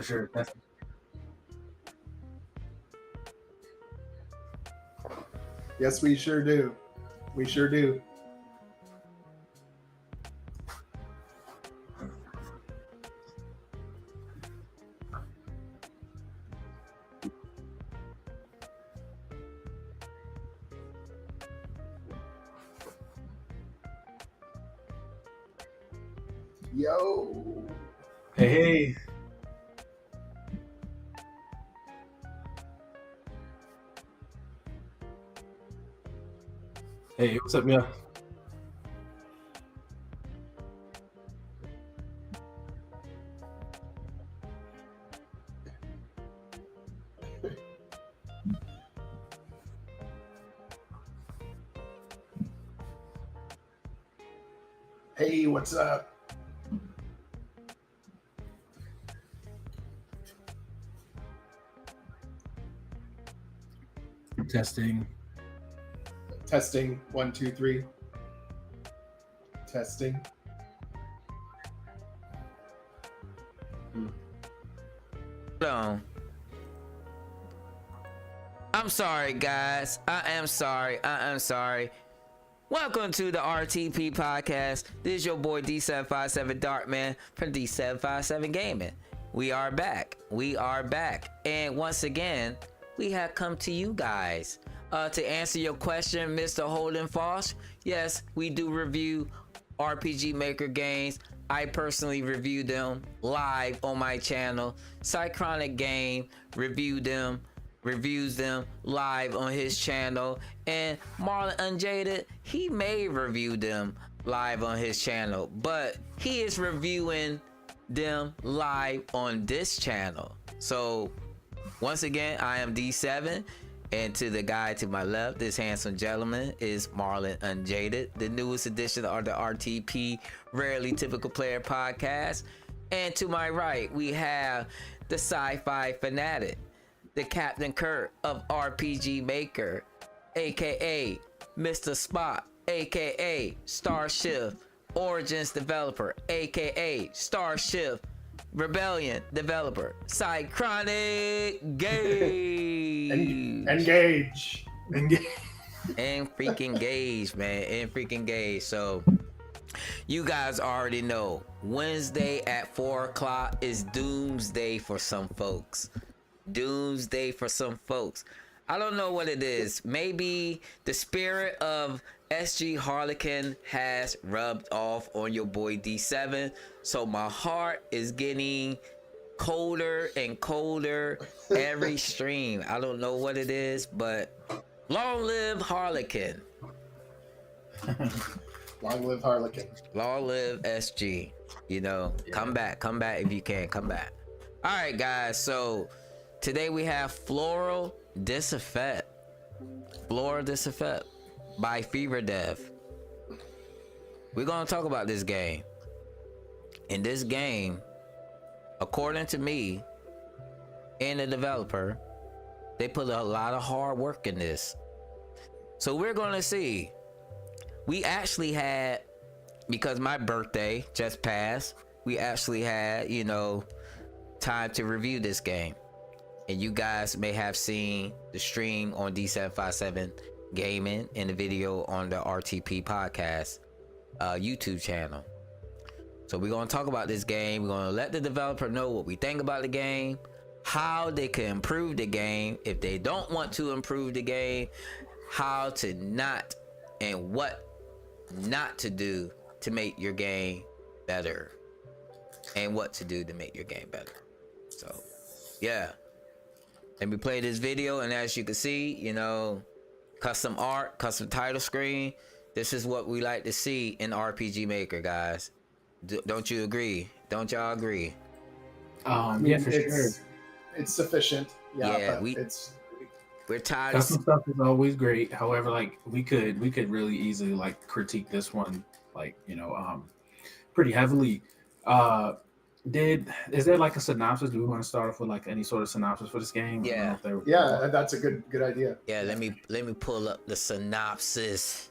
sure. Yes, we sure do. We sure do. Yo. Hey. Hey, what's up, yeah? Hey, what's up? Testing. Testing. 1, 2, 3. Testing. On. I'm sorry, guys. I am sorry. Welcome to the RTP podcast. This is your boy D757 Darkman from D757 Gaming. We are back. And once again, we have come to you guys to answer your question, Mr. Holden Foss. Yes, we do review RPG Maker games. I personally review them live on my channel. Cychronic Game reviews them live on his channel, and Marlon Unjaded, he may review them live on his channel, but he is reviewing them live on this channel. So once again, I am D7, and to the guy to my left, this handsome gentleman is Marlon Unjaded, the newest edition of the RTP Rarely Typical Player podcast. And to my right, we have the sci-fi fanatic, the Captain Kirk of RPG Maker, aka Mr. Spot, aka Starship Origins developer, aka Starship Rebellion developer, Cychronic Game. Engage. And freaking Gage, man. And freaking Gage. So you guys already know Wednesday at 4 o'clock is doomsday for some folks. I don't know what it is. Maybe the spirit of SG Harlequin has rubbed off on your boy D7. So my heart is getting colder and colder every stream. I don't know what it is, but long live Harlequin. Long live Harlequin. Long live SG. You know, yeah. Come back if you can. Come back. All right, guys. So today we have Floral Disaffect by Fever Dev. We're gonna talk about this game. In this game, according to me and the developer, they put a lot of hard work in this. So we're gonna see. We actually had, because my birthday just passed, we actually had, you know, time to review this game. And you guys may have seen the stream on D757 Gaming and the video on the RTP podcast YouTube channel. So we're going to talk about this game. We're going to let the developer know what we think about the game, how they can improve the game if they don't want to improve the game, how to not and what not to do to make your game better, and what to do to make your game better. So yeah, let me play this video, and as you can see, you know, custom art, custom title screen. This is what we like to see in RPG Maker, guys. Don't you agree? Don't y'all agree? Yeah, for sure. It's sufficient. Yeah, we're tired. Custom stuff is always great. However, like we could really easily like critique this one, like, you know, pretty heavily. Is there like a synopsis? Do we want to start off with like any sort of synopsis for this game? Yeah, that's a good idea. Yeah, let me pull up the synopsis.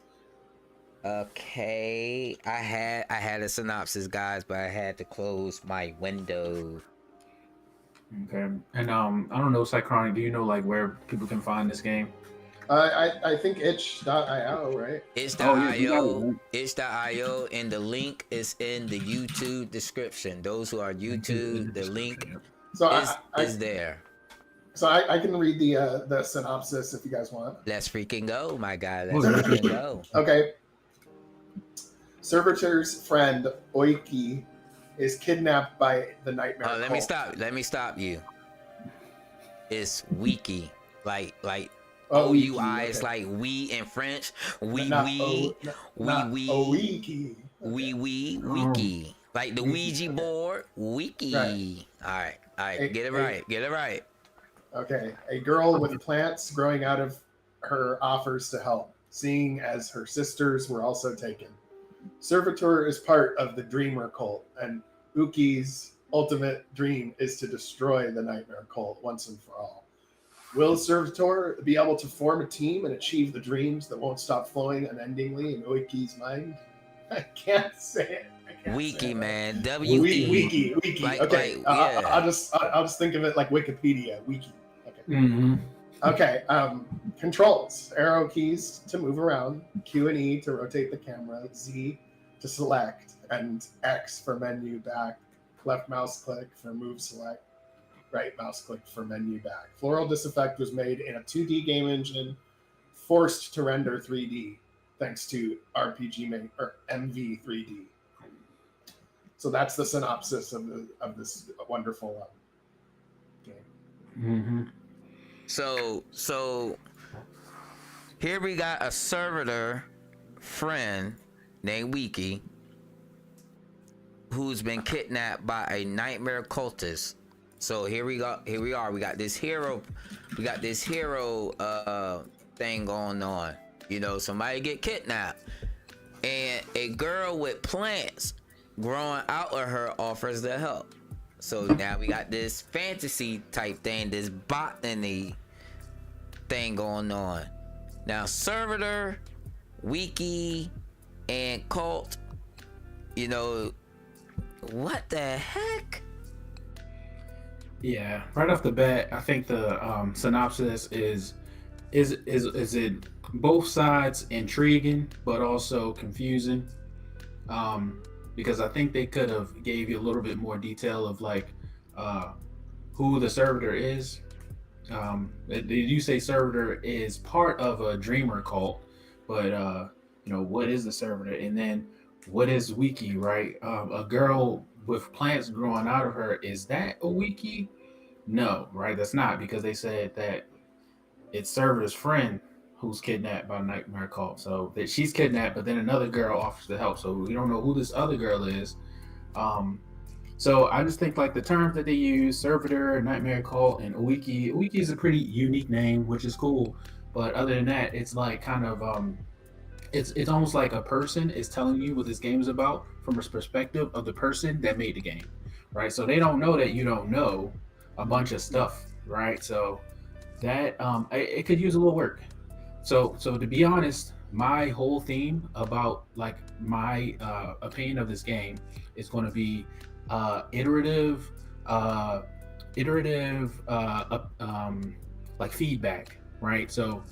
Okay, I had a synopsis, guys, but I had to close my window. Okay. And I don't know, Cychronic, do you know like where people can find this game? I think itch.io, right? Oh yeah, we got it. Itch.io, Right? itch.io, and the link is in the YouTube description. Those who are Link is in the YouTube, the link description. Yep. So is there. I can read the synopsis if you guys want. Let's freaking go, my guy. Oh, Let's yeah. freaking go. Okay. Servitor's friend Ouiki is kidnapped by the nightmare. Let me stop. Let me stop you. It's Ouiki, like OUI is like we in French. Ouiki. Wiki. Like the Ouija board. Wiki. Right. All right. Get it right. Okay. A girl with plants growing out of her offers to help, seeing as her sisters were also taken. Servitor is part of the Dreamer cult, and Ouki's ultimate dream is to destroy the Nightmare cult once and for all. Will Servitor be able to form a team and achieve the dreams that won't stop flowing unendingly in Ouiki's mind? I can't say it. Wiki, man. Wiki. Like, Okay, yeah. I'll just think of it like Wikipedia. Wiki. Okay. Mm-hmm. Okay. Controls: arrow keys to move around, Q and E to rotate the camera, Z to select, and X for menu back. Left mouse click for move select. Right mouse click for menu back. Floral Disaffect was made in a 2D game engine, forced to render 3D thanks to RPG Maker or MV3D. So that's the synopsis of this wonderful game. Mm-hmm. So here we got a servitor friend named Ouiki who's been kidnapped by a nightmare cultist. So here we are. We got this hero thing going on. You know, somebody get kidnapped, and a girl with plants growing out of her offers to help. So now we got this fantasy type thing, this botany thing going on. Now Servitor, Ouiki, and Cult, you know, what the heck? Yeah, right off the bat, I think the synopsis is it both sides intriguing but also confusing, because I think they could have gave you a little bit more detail of like who the servitor is. You say servitor is part of a dreamer cult, but you know, what is the servitor, and then what is Ouiki, right? A girl with plants growing out of her, is that a Ouiki? No, right? That's not, because they said that it's Servitor's friend who's kidnapped by Nightmare Cult. So that she's kidnapped, but then another girl offers to help. So we don't know who this other girl is. So I just think like the terms that they use, Servitor, Nightmare Cult, and Ouiki. Ouiki is a pretty unique name, which is cool. But other than that, it's like kind of it's almost like a person is telling you what this game is about from a perspective of the person that made the game, right? So they don't know that you don't know a bunch of stuff, right? So that it could use a little work. So to be honest, my whole theme about like my opinion of this game is going to be iterative like feedback, right? So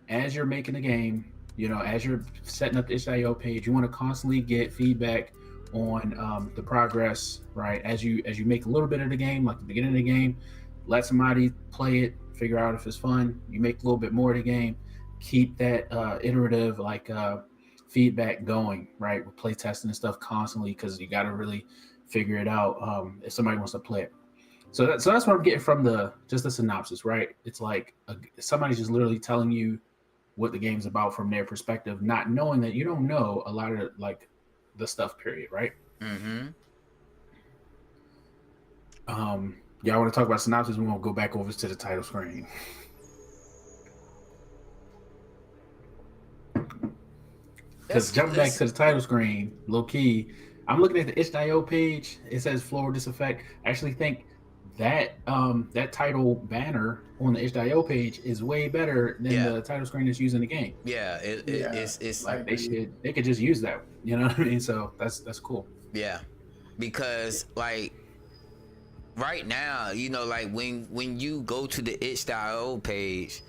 as you're making the game, you know, as you're setting up the itch.io page, you want to constantly get feedback on the progress, right? As you make a little bit of the game, like the beginning of the game, let somebody play it, figure out if it's fun. You make a little bit more of the game, keep that iterative like feedback going, right? With play testing and stuff constantly, because you got to really figure it out if somebody wants to play it. So that's what I'm getting from the synopsis, right? It's like somebody's just literally telling you what the game's about from their perspective, not knowing that you don't know a lot of like the stuff, period, right? Mm-hmm. Y'all want to talk about synopsis? We won't go back over to the title screen. Because jumping back to the title screen, low key, I'm looking at the itch.io page. It says Floral Disaffect. I actually think that that title banner on the itch.io page is way better than the title screen that's used in the game. Yeah, it's like they could just use that. You know what I mean? So that's cool. Yeah, because like right now, you know, like when you go to the itch.io page,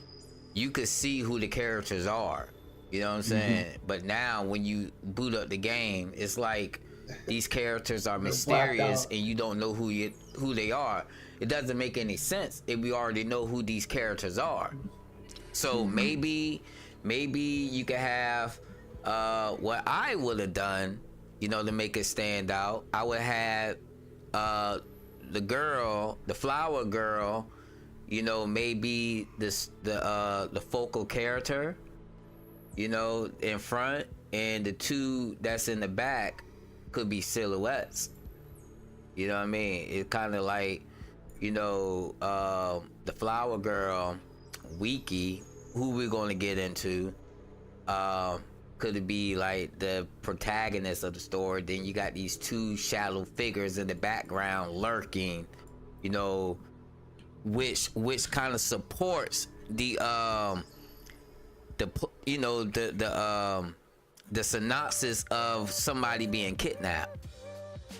you could see who the characters are. You know what I'm saying? But now when you boot up the game, it's like these characters are mysterious and you don't know who they are. It doesn't make any sense if we already know who these characters are. So maybe you could have what I would have done, you know, to make it stand out. I would have the girl, the flower girl, you know, maybe the focal character, you know, in front, and the two that's in the back could be silhouettes. You know what I mean? It's kind of like, you know, the flower girl, Ouiki, who we're going to get into, could it be like the protagonist of the story? Then you got these two shadow figures in the background lurking, you know, which kind of supports the you know, the synopsis of somebody being kidnapped.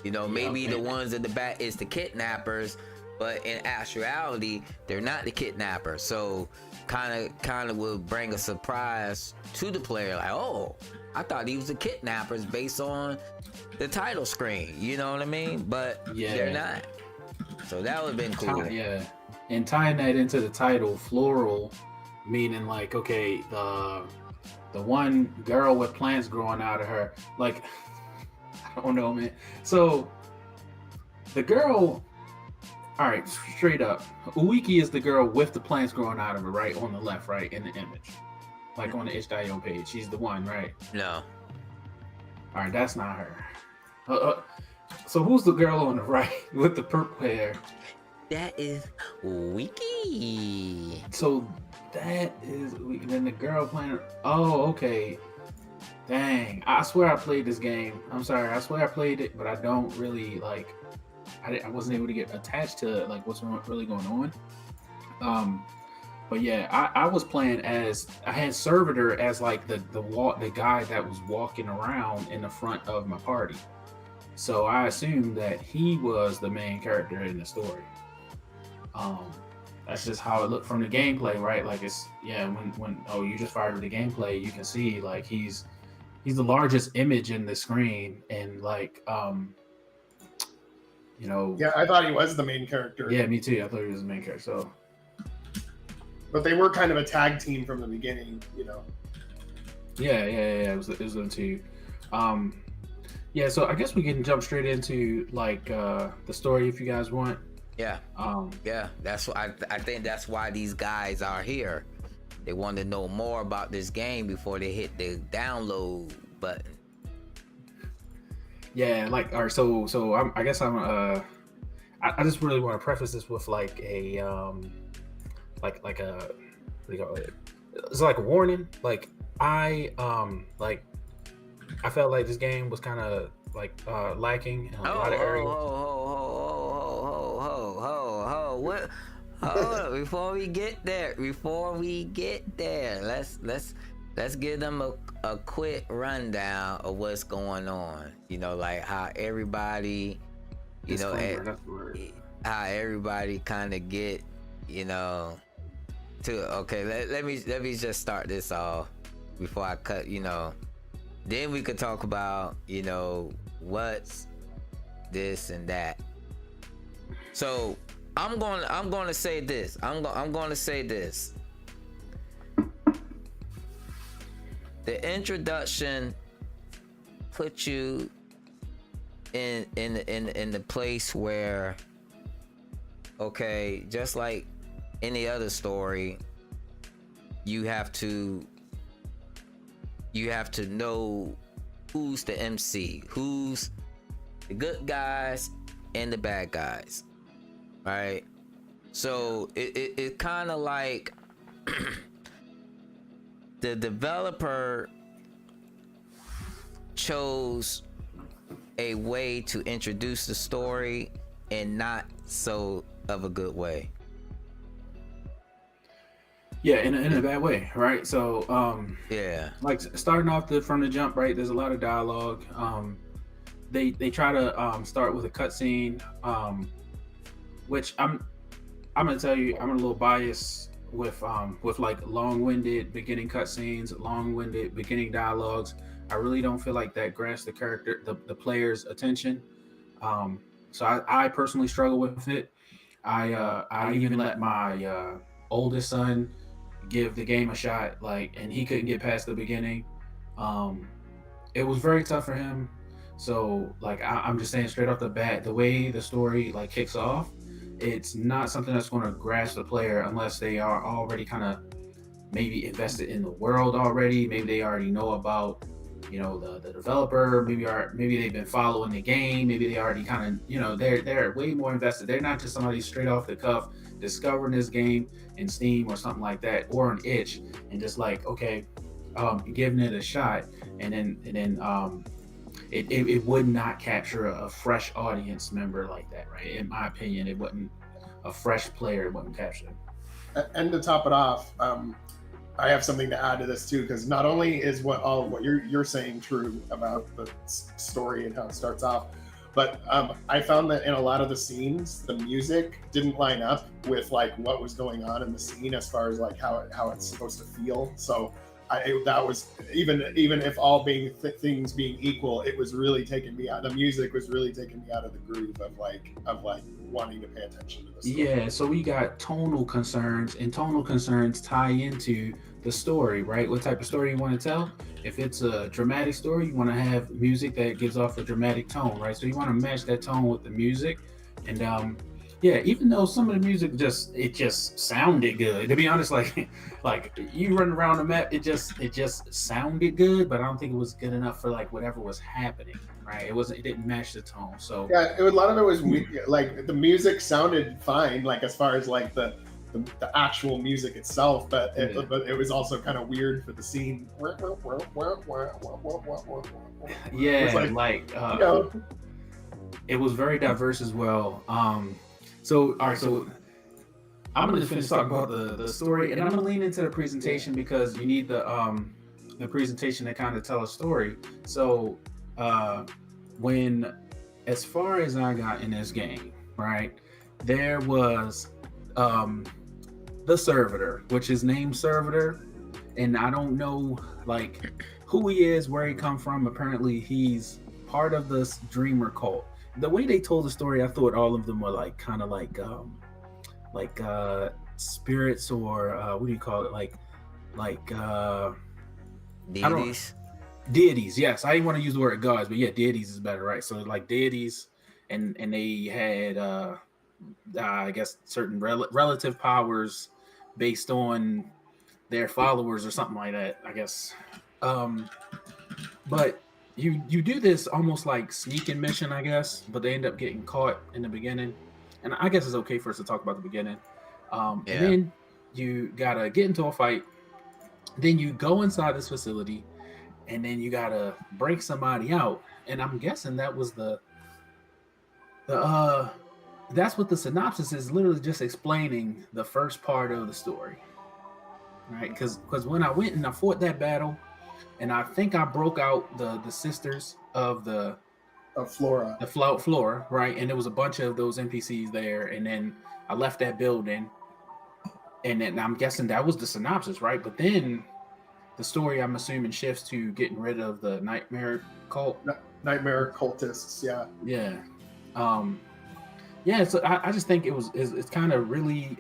You know, maybe the ones in the back is the kidnappers, but in actuality they're not the kidnappers. So kind of will bring a surprise to the player, like, oh, I thought he was the kidnappers based on the title screen. You know what I mean? But they're not. So that would have been cool. Yeah, and tying that into the title, Floral, meaning like, okay, the one girl with plants growing out of her, like, I don't know, man. So the girl, all right, straight up, Ouiki is the girl with the plants growing out of her, right, on the left, right, in the image, like on the itch.io page. She's the one, right? No. All right, that's not her. So who's the girl on the right with the purple hair? That is Ouiki. So that is, then the girl playing. Oh, okay. Dang, I swear I played this game. I'm sorry, I swear I played it, but I don't really like. I wasn't able to get attached to like what's really going on. But yeah, I was playing as, I had Servitor as like the guy that was walking around in the front of my party. So I assumed that he was the main character in the story. That's just how it looked from the gameplay, right? Like it's, yeah, when you just fired the gameplay, you can see like he's the largest image in the screen, and like you know. Yeah, I thought he was the main character. Yeah, me too. I thought he was the main character. So, but they were kind of a tag team from the beginning, you know. Yeah. It was them two. Yeah, so I guess we can jump straight into like the story if you guys want. Yeah. Yeah, that's why I think that's why these guys are here. They want to know more about this game before they hit the download button. Yeah, like, all right, so I guess I just really want to preface this with like a like a, what do you call it? It's like a warning. Like I felt like this game was kind of like lacking in a lot of areas. What? Hold on, before we get there, let's give them a quick rundown of what's going on. You know, like how everybody, you know, how everybody kind of get, you know, to, okay, let me just start this off before I cut, you know. Then we could talk about, you know, what's this and that. So I'm going to say this. I'm going to say this. The introduction put you in the place where, okay, just like any other story, you have to know who's the MC, who's the good guys and the bad guys, right? So it kind of like the developer chose a way to introduce the story and not so of a good way. Yeah, in a bad way, right? So, yeah, like starting off from the jump, right? There's a lot of dialogue. They try to start with a cutscene, which I'm gonna tell you, I'm a little biased with like long-winded beginning cutscenes, long-winded beginning dialogues. I really don't feel like that grasps the character, the player's attention. So I personally struggle with it. I even let my oldest son give the game a shot, like, and he couldn't get past the beginning. Um, it was very tough for him. So like I'm just saying straight off the bat, the way the story like kicks off, it's not something that's going to grasp the player unless they are already kind of maybe invested in the world already. Maybe they already know about, you know, the developer. Maybe they've been following the game. Maybe they already kind of, you know, they're way more invested. They're not just somebody straight off the cuff discovering this game in Steam or something like that, or an itch, and just like, okay, giving it a shot, and then it would not capture a fresh audience member like that, right? In my opinion, it wouldn't, a fresh player, it wouldn't capture them. And to top it off, I have something to add to this too, because not only is all of what you're saying true about the story and how it starts off, but I found that in a lot of the scenes, the music didn't line up with like what was going on in the scene as far as like how it's supposed to feel. So that was even if all things being equal, it was really taking me out. The music was really taking me out of the groove of like wanting to pay attention to the story. Yeah, so we got tonal concerns, and tonal concerns tie into the story, right? What type of story you want to tell? If it's a dramatic story, you want to have music that gives off a dramatic tone, right? So you want to match that tone with the music, and yeah, even though some of the music just sounded good. To be honest, like you run around the map, it just sounded good, but I don't think it was good enough for like whatever was happening, right? It didn't match the tone. So yeah, a lot of it was like the music sounded fine, like as far as like the actual music itself, but it was also kind of weird for the scene. Yeah, it was like you know, it was very diverse as well. So all right, so I'm gonna finish talking about the story, and I'm gonna lean into the presentation because you need the presentation to kind of tell a story. So when, as far as I got in this game, right, there was the Servitor, which is named Servitor, and I don't know like who he is, where he come from. Apparently he's part of this dreamer cult. The way they told the story, I thought all of them were like kind of like spirits, or what do you call it, like deities. Deities, yes. I didn't want to use the word gods, but yeah, deities is better, right? So like deities, and they had I guess certain relative powers based on their followers or something like that, I guess. But you do this almost like sneaking mission, I guess, but they end up getting caught in the beginning. And I guess it's okay for us to talk about the beginning. And then you gotta get into a fight. Then you go inside this facility, and then you gotta break somebody out. And I'm guessing that was that's what the synopsis is, literally just explaining the first part of the story, right? Because when I went and I fought that battle, and I think I broke out the sisters of Flora, Flora, right? And there was a bunch of those NPCs there, and then I left that building, and then I'm guessing that was the synopsis, right? But then the story, I'm assuming, shifts to getting rid of the nightmare cult. Nightmare cultists, yeah. Yeah. Yeah, so I just think it's kind of really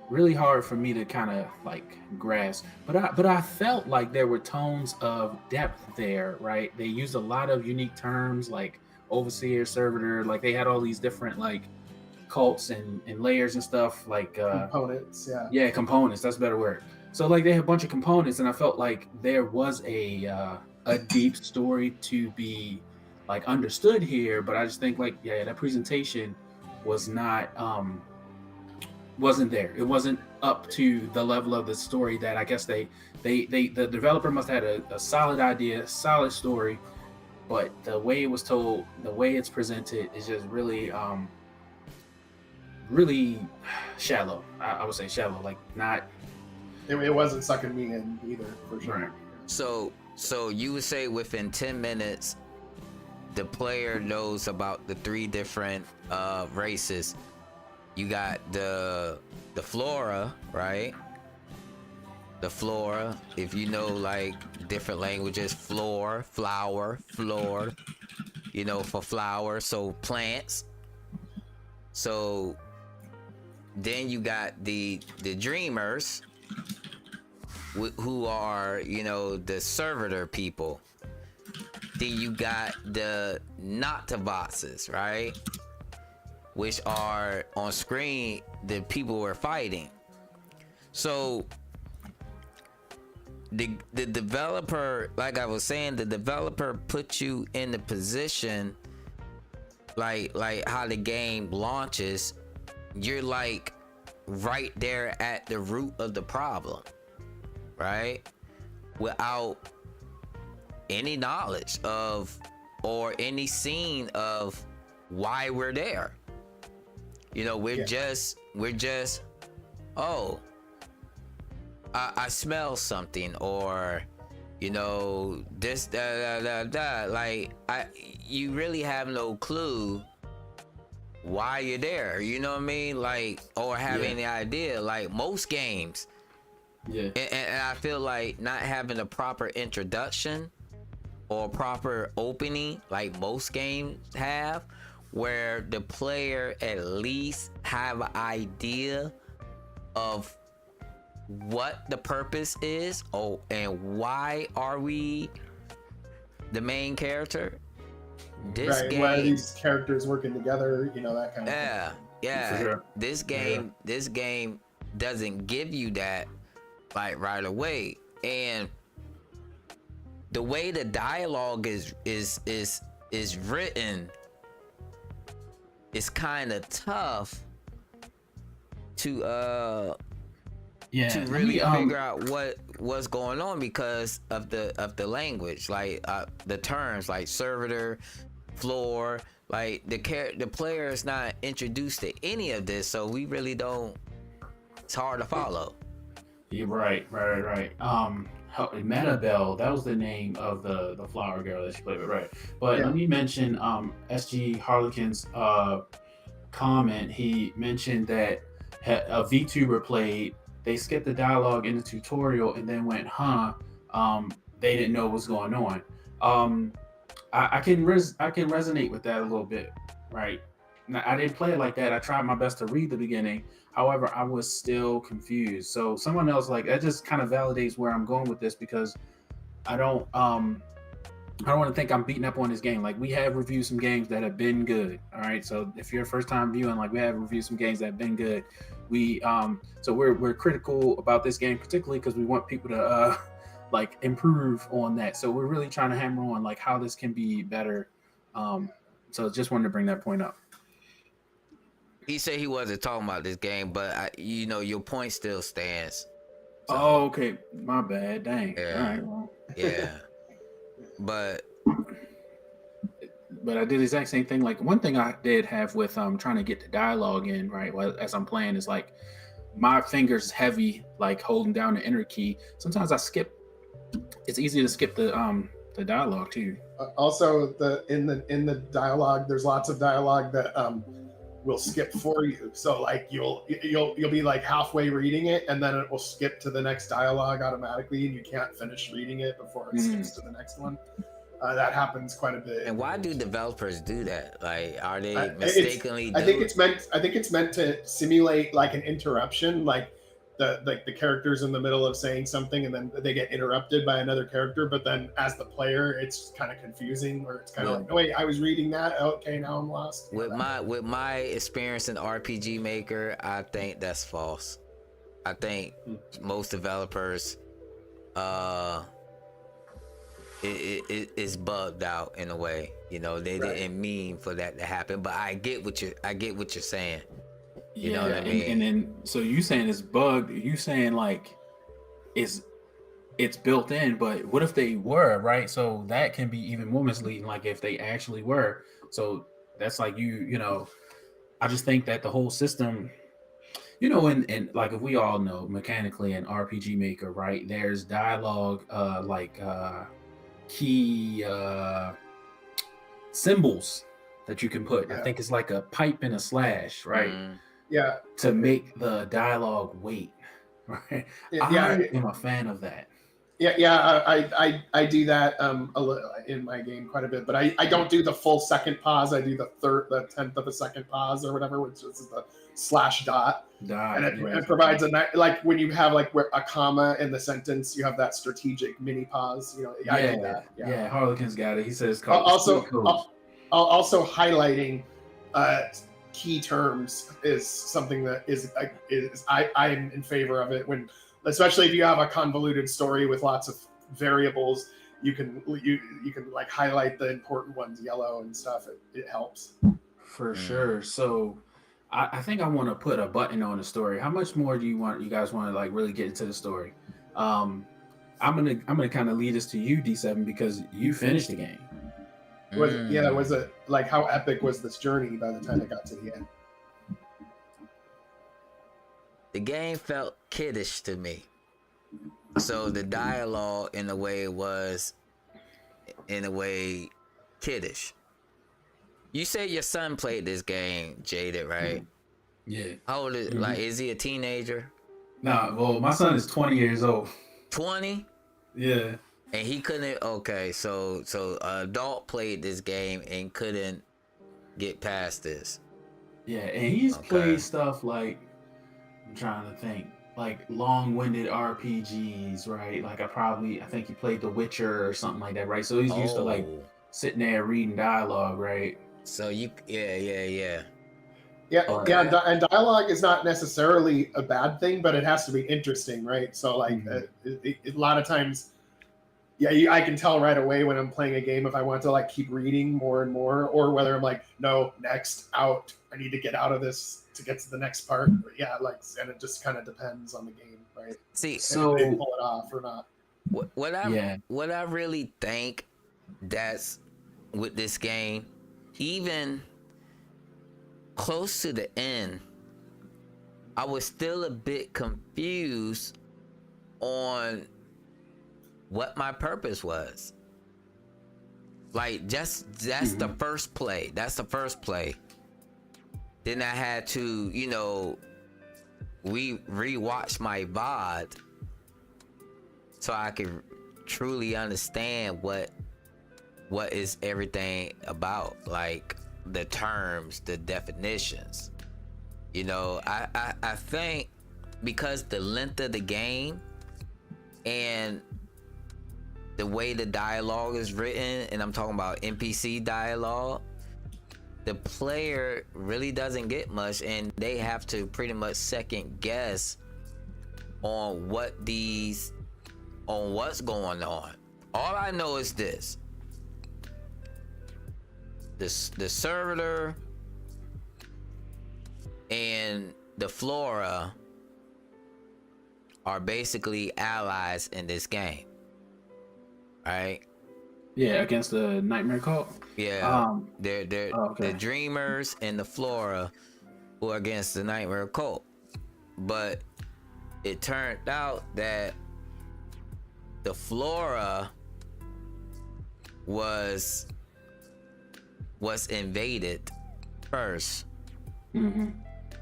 really hard for me to kind of like grasp, but I felt like there were tones of depth there, right? They used a lot of unique terms like overseer, servitor, like they had all these different like cults and layers and stuff, like components, components, that's a better word. So like they had a bunch of components, and I felt like there was a deep story to be like understood here, but I just think like that presentation was not wasn't there. It wasn't up to the level of the story that I guess the developer must have had a solid idea, solid story, but the way it was told, the way it's presented is just really really shallow. I would say shallow, like not. It wasn't sucking me in either, for sure. Right. So you would say within 10 minutes the player knows about the 3 different races. You got the flora, right? The flora, if you know like different languages, floor, flower, floor, you know, for flowers, so plants. So then you got the dreamers, who are, you know, the servitor people. Then you got the Noctiboxes, right? Which are on screen the people we're fighting. So the developer, like I was saying, the developer put you in the position like how the game launches. You're like right there at the root of the problem, right? Without any knowledge of or any scene of why we're there. You know, we're just oh, I smell something, or you know, this like you really have no clue why you're there, you know what I mean? Like, or have any idea. Like most games, and I feel like not having a proper introduction or proper opening like most games have, where the player at least have an idea of what the purpose is, and why are we the main character. This game, why are these characters working together, you know, that kind of thing. Yeah. Sure. This game doesn't give you that like right away. And the way the dialogue is written is kind of tough to really figure out what's going on because of the language, like the terms like servitor, floor, like the player is not introduced to any of this, so we really don't. It's hard to follow. You're right. Metabelle, that was the name of the flower girl that she played with, right? But let me mention SG Harlequin's comment. He mentioned that a VTuber played. They skipped the dialogue in the tutorial and then went, they didn't know what's going on. I can resonate with that a little bit, right? Now, I didn't play it like that. I tried my best to read the beginning. However, I was still confused. So someone else, like, that just kind of validates where I'm going with this, because I don't want to think I'm beating up on this game. Like, we have reviewed some games that have been good. All right. So if you're a first time viewing, like, we have reviewed some games that have been good. So we're critical about this game, particularly because we want people to like improve on that. So we're really trying to hammer on like how this can be better. So just wanted to bring that point up. He said he wasn't talking about this game, but you know, your point still stands. So, oh, okay. My bad. Dang. Yeah. All right, well. Yeah. But I did the exact same thing. Like, one thing I did have with trying to get the dialogue in, right, well, as I'm playing, is like my fingers heavy, like holding down the enter key. Sometimes I skip. It's easy to skip the dialogue too. Also, in the dialogue, there's lots of dialogue that will skip for you. So like you'll be like halfway reading it, and then it will skip to the next dialogue automatically, and you can't finish reading it before it skips to the next one. That happens quite a bit. And why do developers do that? Like, are they mistakenly? I think it's meant to simulate like an interruption, like the character's in the middle of saying something and then they get interrupted by another character. But then as the player, it's kind of confusing, where it's kind of like, oh, wait, I was reading that. Okay, now I'm lost. With my experience in RPG Maker, I think that's false. I think most developers, it is bugged out in a way. You know, they didn't mean for that to happen. But I get what you're saying. You know what I mean? And then, so you saying it's bugged? You saying like it's built in? But what if they were, right? So that can be even more misleading. Like if they actually were. So that's like you know. I just think that the whole system, you know, and like if we all know mechanically in RPG Maker, right? There's dialogue, key symbols that you can put. I Yeah. think it's like a pipe and a slash, right? Yeah. To make the dialogue weight. Right. Yeah. I am a fan of that. I do that a little in my game quite a bit, but I don't do the full second pause. I do the 10th of a second pause or whatever, which is the slash dot. And it provides like when you have like a comma in the sentence, you have that strategic mini pause. You know, I do that. Yeah, Harlequin's got it. He says also highlighting key terms is something that I'm in favor of it when, especially if you have a convoluted story with lots of variables, you can like highlight the important ones yellow and stuff. It helps for sure. So I think I want to put a button on the story. How much more do you guys want to like really get into the story? I'm gonna kind of lead us to you, D7, because you finished the game. Was it like, how epic was this journey by the time it got to the end? The game felt kiddish to me. So the dialogue in a way was kiddish. You said your son played this game, Jaded, right? Yeah. How old is like is he a teenager? Nah, well, my son is 20 years old. 20? Yeah. And he couldn't. Okay, so an adult played this game and couldn't get past this. Yeah, and he's played stuff like, I'm trying to think, like long-winded RPGs, right? Like I think he played The Witcher or something like that, right? So he's used to like sitting there reading dialogue, right? So you, yeah. And dialogue is not necessarily a bad thing, but it has to be interesting, right? So like a lot of times, I can tell right away when I'm playing a game if I want to like keep reading more and more, or whether I'm like, no, next, out, I need to get out of this to get to the next part. And it just kind of depends on the game, right? See, so they pull it off or not. What I really think that's with this game, even close to the end, I was still a bit confused on what my purpose was. Like, that's the first play. That's the first play. Then I had to, rewatch my VOD so I could truly understand what is everything about, like the terms, the definitions. I think because the length of the game and the way the dialogue is written, and I'm talking about NPC dialogue, the player really doesn't get much, and they have to pretty much second guess on what's going on. All I know is this: the Servitor and the Floral are basically allies in this game, right? Yeah, against the Nightmare Cult. Yeah, they're the Dreamers and the Floral who are against the Nightmare Cult. But it turned out that the Floral was invaded first,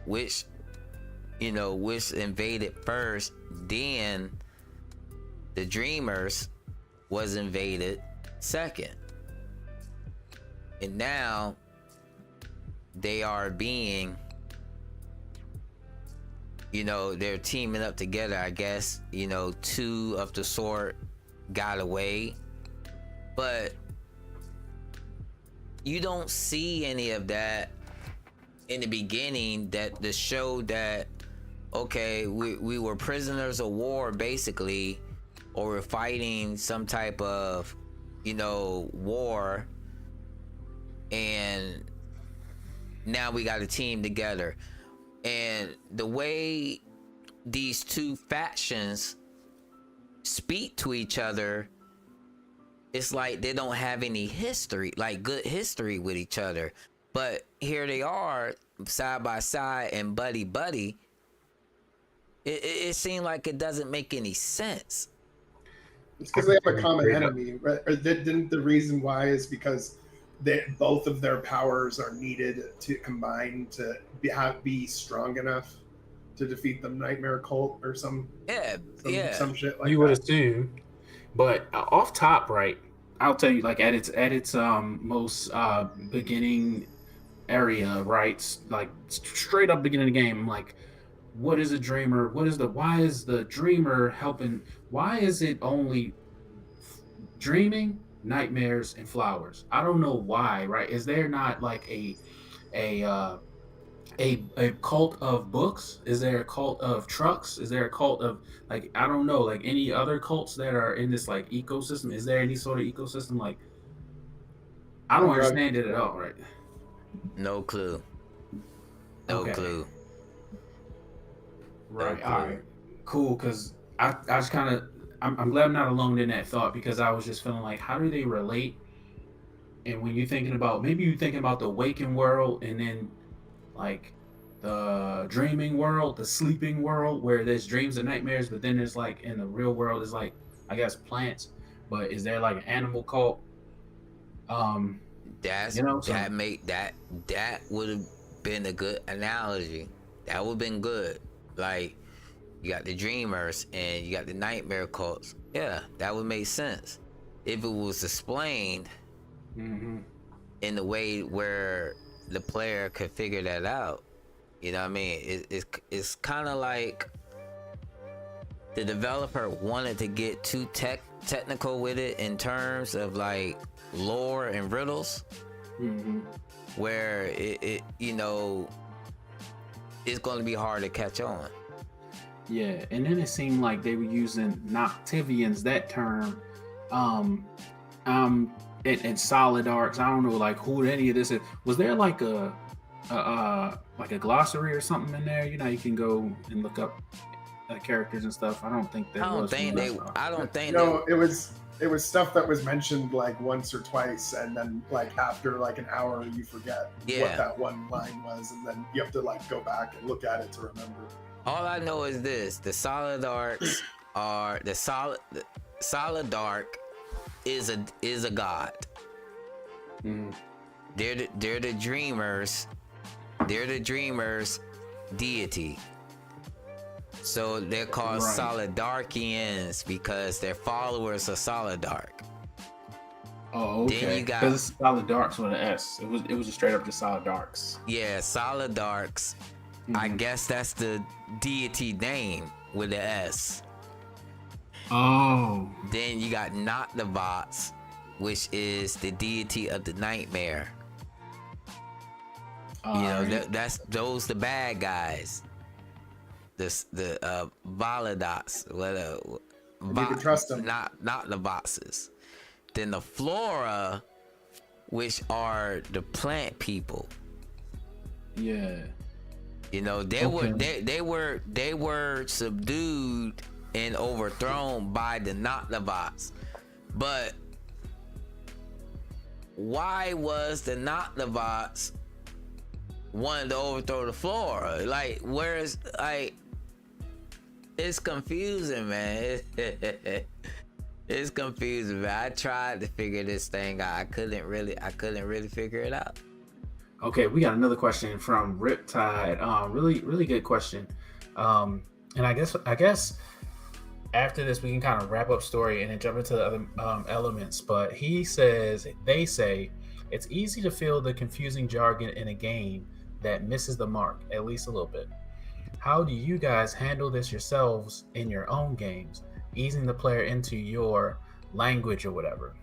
which invaded first. Then the Dreamers was invaded second, and now they are being, they're teaming up together. I guess two of the sort got away, but you don't see any of that in the beginning. That the show that we were prisoners of war basically, or we're fighting some type of war, and now we got a team together. And the way these two factions speak to each other, it's like they don't have any history, like good history with each other. But here they are side by side and buddy. It seemed like it doesn't make any sense. It's because they have a common enemy, right? Or didn't the reason why is because both of their powers are needed to combine to be strong enough to defeat the nightmare cult or some some shit like You would that. assume, but off top, right? I'll tell you, like at its most beginning area, right? Like straight up beginning of the game, like what is a dreamer? Why is the dreamer helping? Why is it only dreaming, nightmares, and flowers? I don't know why, right? Is there not like a uh a cult of books? Is there a cult of trucks? Is there a cult of, like, I don't know, like any other cults that are in this like ecosystem? Is there any sort of ecosystem? Like, I don't understand it at all, right? No clue. No clue. Right. All right. Cool. Because I just kind of, I'm glad I'm not alone in that thought, because I was just feeling like, how do they relate? And when you're thinking about, maybe you're thinking about the waking world, and then like the dreaming world, the sleeping world, where there's dreams and nightmares, but then there's like in the real world is like, I guess, plants. But is there like an animal cult? That's that would have been a good analogy. That would have been good. Like, you got the dreamers and you got the nightmare cults. Yeah, that would make sense if it was explained in the way where the player could figure that out. You know what I mean? It's kind of like the developer wanted to get too technical with it in terms of like lore and riddles, where it you know, it's going to be hard to catch on. Yeah, and then it seemed like they were using Noctivians, that term, and solid arcs. I don't know like who any of this is. Was there like a glossary or something in there? You know, you can go and look up characters and stuff. I don't think there was. No, it was stuff that was mentioned like once or twice, and then like after like an hour you forget what that one line was, and then you have to like go back and look at it to remember. All I know is this: the solid arcs are the solid arc is a god. They're the dreamers. They're the dreamers deity. So they're called Solidarkians because their followers are Solidark. Oh, okay. Then you got because Solidarks with an S. It was just straight up just Solidarks. Yeah, Solidarks. I guess that's the deity name with the S. Oh. Then you got Not the Bots, which is the deity of the nightmare. You know, that's those the bad guys. The Validots, you can trust them. Not the bosses. Then the Flora, which are the plant people. Yeah. You know, they were subdued and overthrown by the Noctibots. But why was the Noctibots wanting to overthrow the Flora? Like, where's like, it's confusing, man. It's confusing, man. I tried to figure this thing out. I couldn't really figure it out. Okay, we got another question from Riptide. Really good question. And I guess after this we can kind of wrap up story and then jump into the other elements. But they say it's easy to feel the confusing jargon in a game that misses the mark, at least a little bit. How do you guys handle this yourselves in your own games, easing the player into your language or whatever?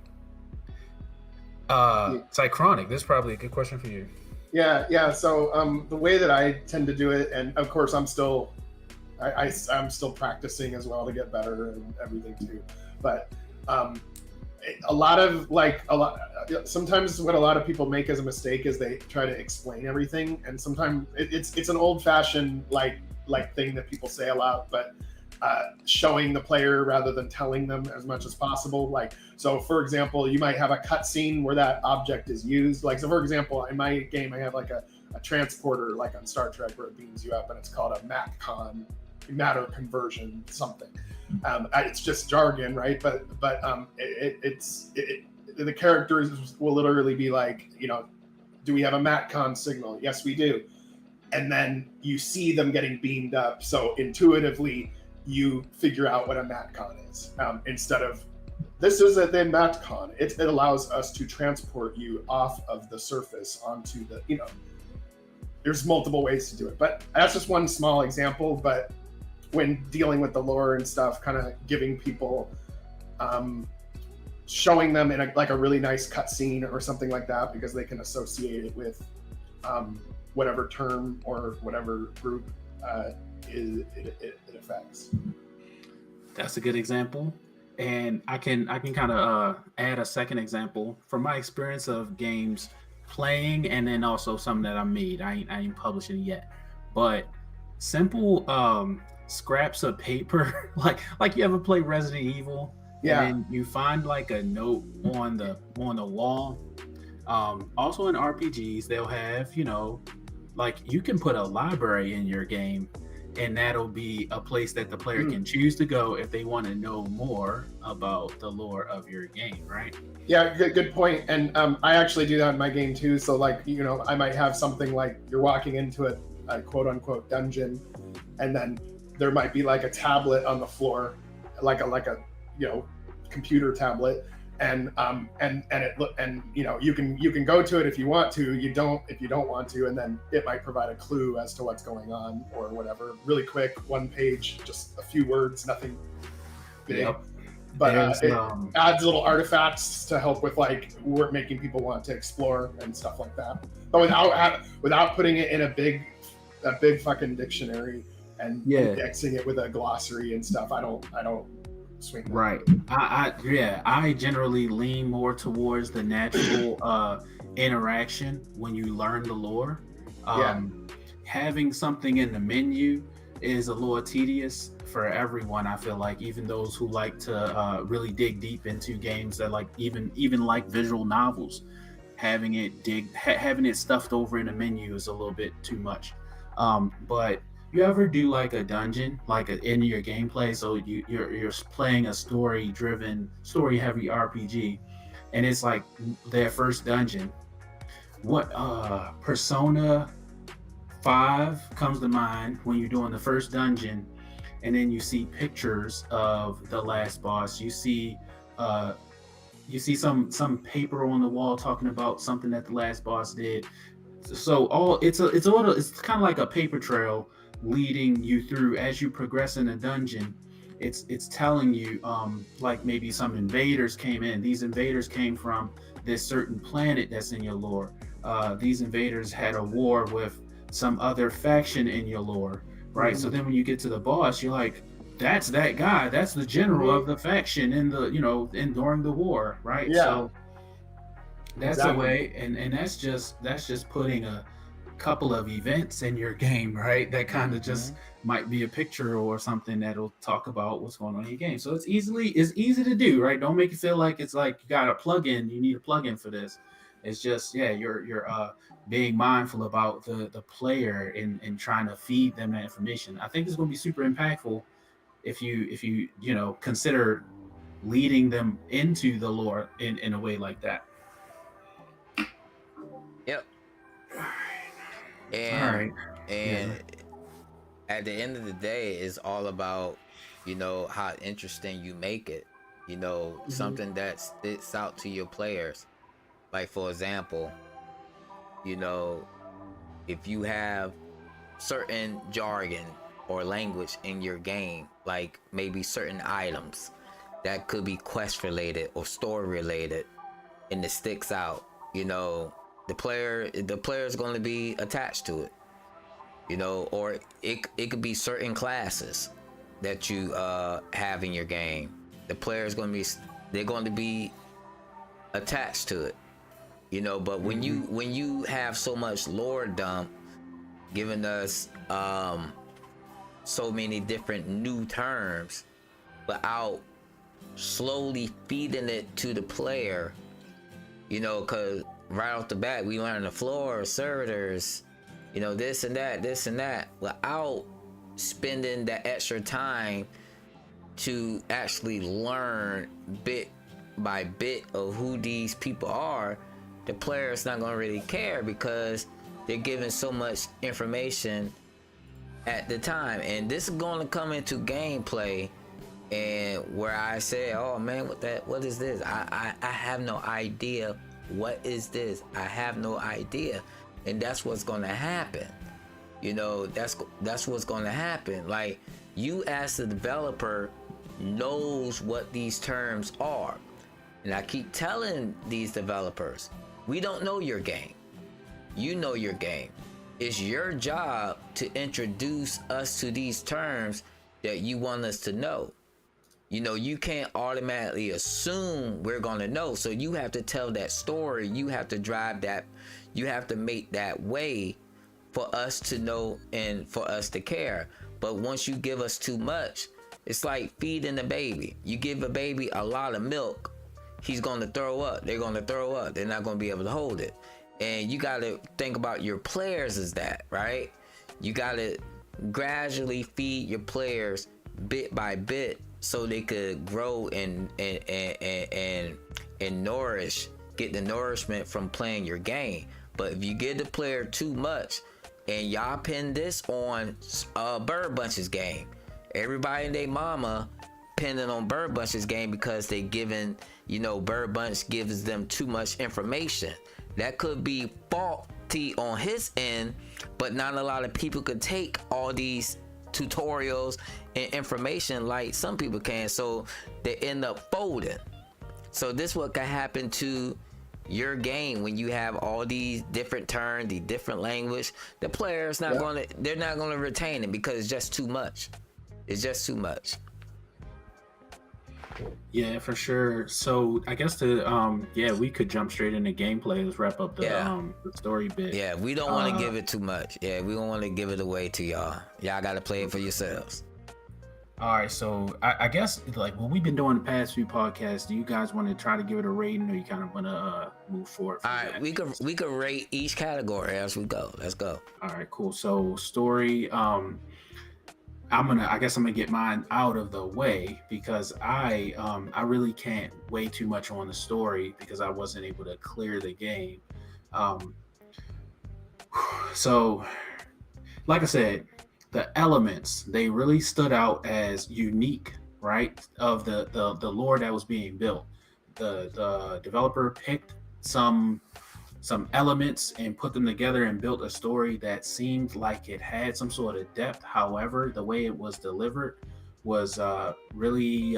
Cychronic, this is probably a good question for you. Yeah. So the way that I tend to do it, and of course I'm still practicing as well to get better and everything too. But sometimes what a lot of people make as a mistake is they try to explain everything, and sometimes it's an old-fashioned like thing that people say a lot, but showing the player rather than telling them as much as possible. Like, so for example, you might have a cutscene where that object is used. Like, so for example, in my game, I have like a transporter, like on Star Trek, where it beams you up, and it's called a MATCON, matter conversion something. It's just jargon, right? But the characters will literally be like, you know, do we have a MatCon signal? Yes, we do. And then you see them getting beamed up. So intuitively, you figure out what a MatCon is instead of this is a MatCon. It allows us to transport you off of the surface onto the, you know, there's multiple ways to do it. But that's just one small example. But when dealing with the lore and stuff, kind of giving people, showing them in like a really nice cutscene or something like that, because they can associate it with whatever term or whatever group it affects. That's a good example. And I can kind of add a second example from my experience of games playing, and then also some that I made. I ain't publishing it yet, but simple scraps of paper, like you ever play Resident Evil, Yeah. and then you find like a note on the wall. Also in RPGs, they'll have, you know, like you can put a library in your game, and that'll be a place that the player can choose to go if they want to know more about the lore of your game, right? Yeah, good point. And I actually do that in my game too. So like, you know, I might have something like you're walking into a quote unquote dungeon, and then there might be like a tablet on the floor, like a you know, computer tablet, and you know, you can go to it if you want to. You don't if you don't want to, and then it might provide a clue as to what's going on or whatever. Really quick, one page, just a few words, nothing big. Yep. But it There's, adds little artifacts to help with like making people want to explore and stuff like that. But without putting it in a big fucking dictionary and indexing it with a glossary and stuff, I don't swing that. Right. I generally lean more towards the natural interaction when you learn the lore. Having something in the menu is a little tedious for everyone. I feel like even those who like to really dig deep into games that like even like visual novels, having it stuffed over in a menu is a little bit too much. But you ever do like a dungeon, like in your gameplay? So you're playing a story heavy RPG, and it's like their first dungeon. What Persona 5 comes to mind when you're doing the first dungeon, and then you see pictures of the last boss. You see some paper on the wall talking about something that the last boss did. So it's kind of like a paper trail leading you through as you progress in the dungeon. It's telling you like maybe some invaders came in. These invaders came from this certain planet that's in your lore. These invaders had a war with some other faction in your lore, right? So then when you get to the boss, you're like, that's that guy, that's the general of the faction in the, you know, during the war, right? So that's a way, and that's just putting a couple of events in your game, right? That kind of just might be a picture or something that'll talk about what's going on in your game. So it's easy to do, right? Don't make it feel like it's like you got a plugin, you need a plugin for this. It's just, you're being mindful about the player and trying to feed them that information. I think it's going to be super impactful if you consider leading them into the lore in a way like that. Yep. And at the end of the day, it's all about, you know, how interesting you make it. You know, something that sticks out to your players. Like, for example, you know, if you have certain jargon or language in your game, like maybe certain items that could be quest related or story related, and it sticks out, you know, the player is going to be attached to it, you know. Or it could be certain classes that you have in your game. The player is going to be attached to it, you know. But when you have so much lore dump, giving us so many different new terms, without slowly feeding it to the player, you know, because right off the bat we learn the floor servitors, you know, this and that, without spending that extra time to actually learn bit by bit of who these people are, the player is not going to really care because they're given so much information at the time. And this is going to come into gameplay, and where I say, oh man, what is this? I have no idea. What is this? I have no idea. And that's what's going to happen. You know, that's what's going to happen. Like, you as the developer knows what these terms are. And I keep telling these developers, we don't know your game. You know your game. It's your job to introduce us to these terms that you want us to know. You know, you can't automatically assume we're going to know. So you have to tell that story. You have to drive that. You have to make that way for us to know and for us to care. But once you give us too much, it's like feeding a baby. You give a baby a lot of milk, he's going to throw up. They're going to throw up. They're not going to be able to hold it. And you got to think about your players as that, right? You got to gradually feed your players bit by bit so they could grow and nourish, get the nourishment from playing your game. But if you give the player too much, and y'all pin this on Bird Bunch's game, everybody and their mama pinning on Bird Bunch's game because they giving, you know, Bird Bunch gives them too much information. That could be faulty on his end, but not a lot of people could take all these tutorials and information like some people can, so they end up folding. So this what can happen to your game when you have all these different terms, the different language. The player's not they're not gonna retain it because it's just too much. It's just too much. Yeah, for sure. So I guess we could jump straight into gameplay. Let's wrap up the story bit. Yeah, we don't want to give it too much. Yeah, we don't want to give it away to y'all. Y'all got to play it for yourselves. All right, so I guess like what we've been doing the past few podcasts, do you guys want to try to give it a rating, or you kind of want to move forward? All right, we could rate each category as we go. Let's go. All right, cool. So story, I guess I'm gonna get mine out of the way because I really can't weigh too much on the story because I wasn't able to clear the game. So, like I said, the elements, they really stood out as unique, right? Of the lore that was being built. The developer picked some elements and put them together and built a story that seemed like it had some sort of depth. However, the way it was delivered was really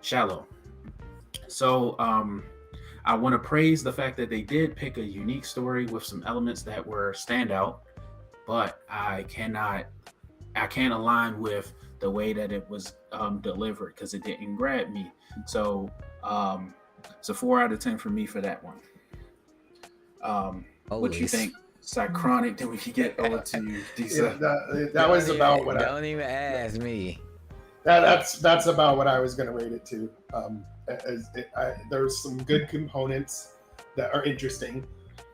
shallow. So I want to praise the fact that they did pick a unique story with some elements that were standout, but I can't align with the way that it was delivered because it didn't grab me. So it's a 4 out of 10 for me for that one. What do you think, Cychronic? Then we can get over to you. That was about what don't even ask me. That's about what I was going to rate it to. There's some good components that are interesting,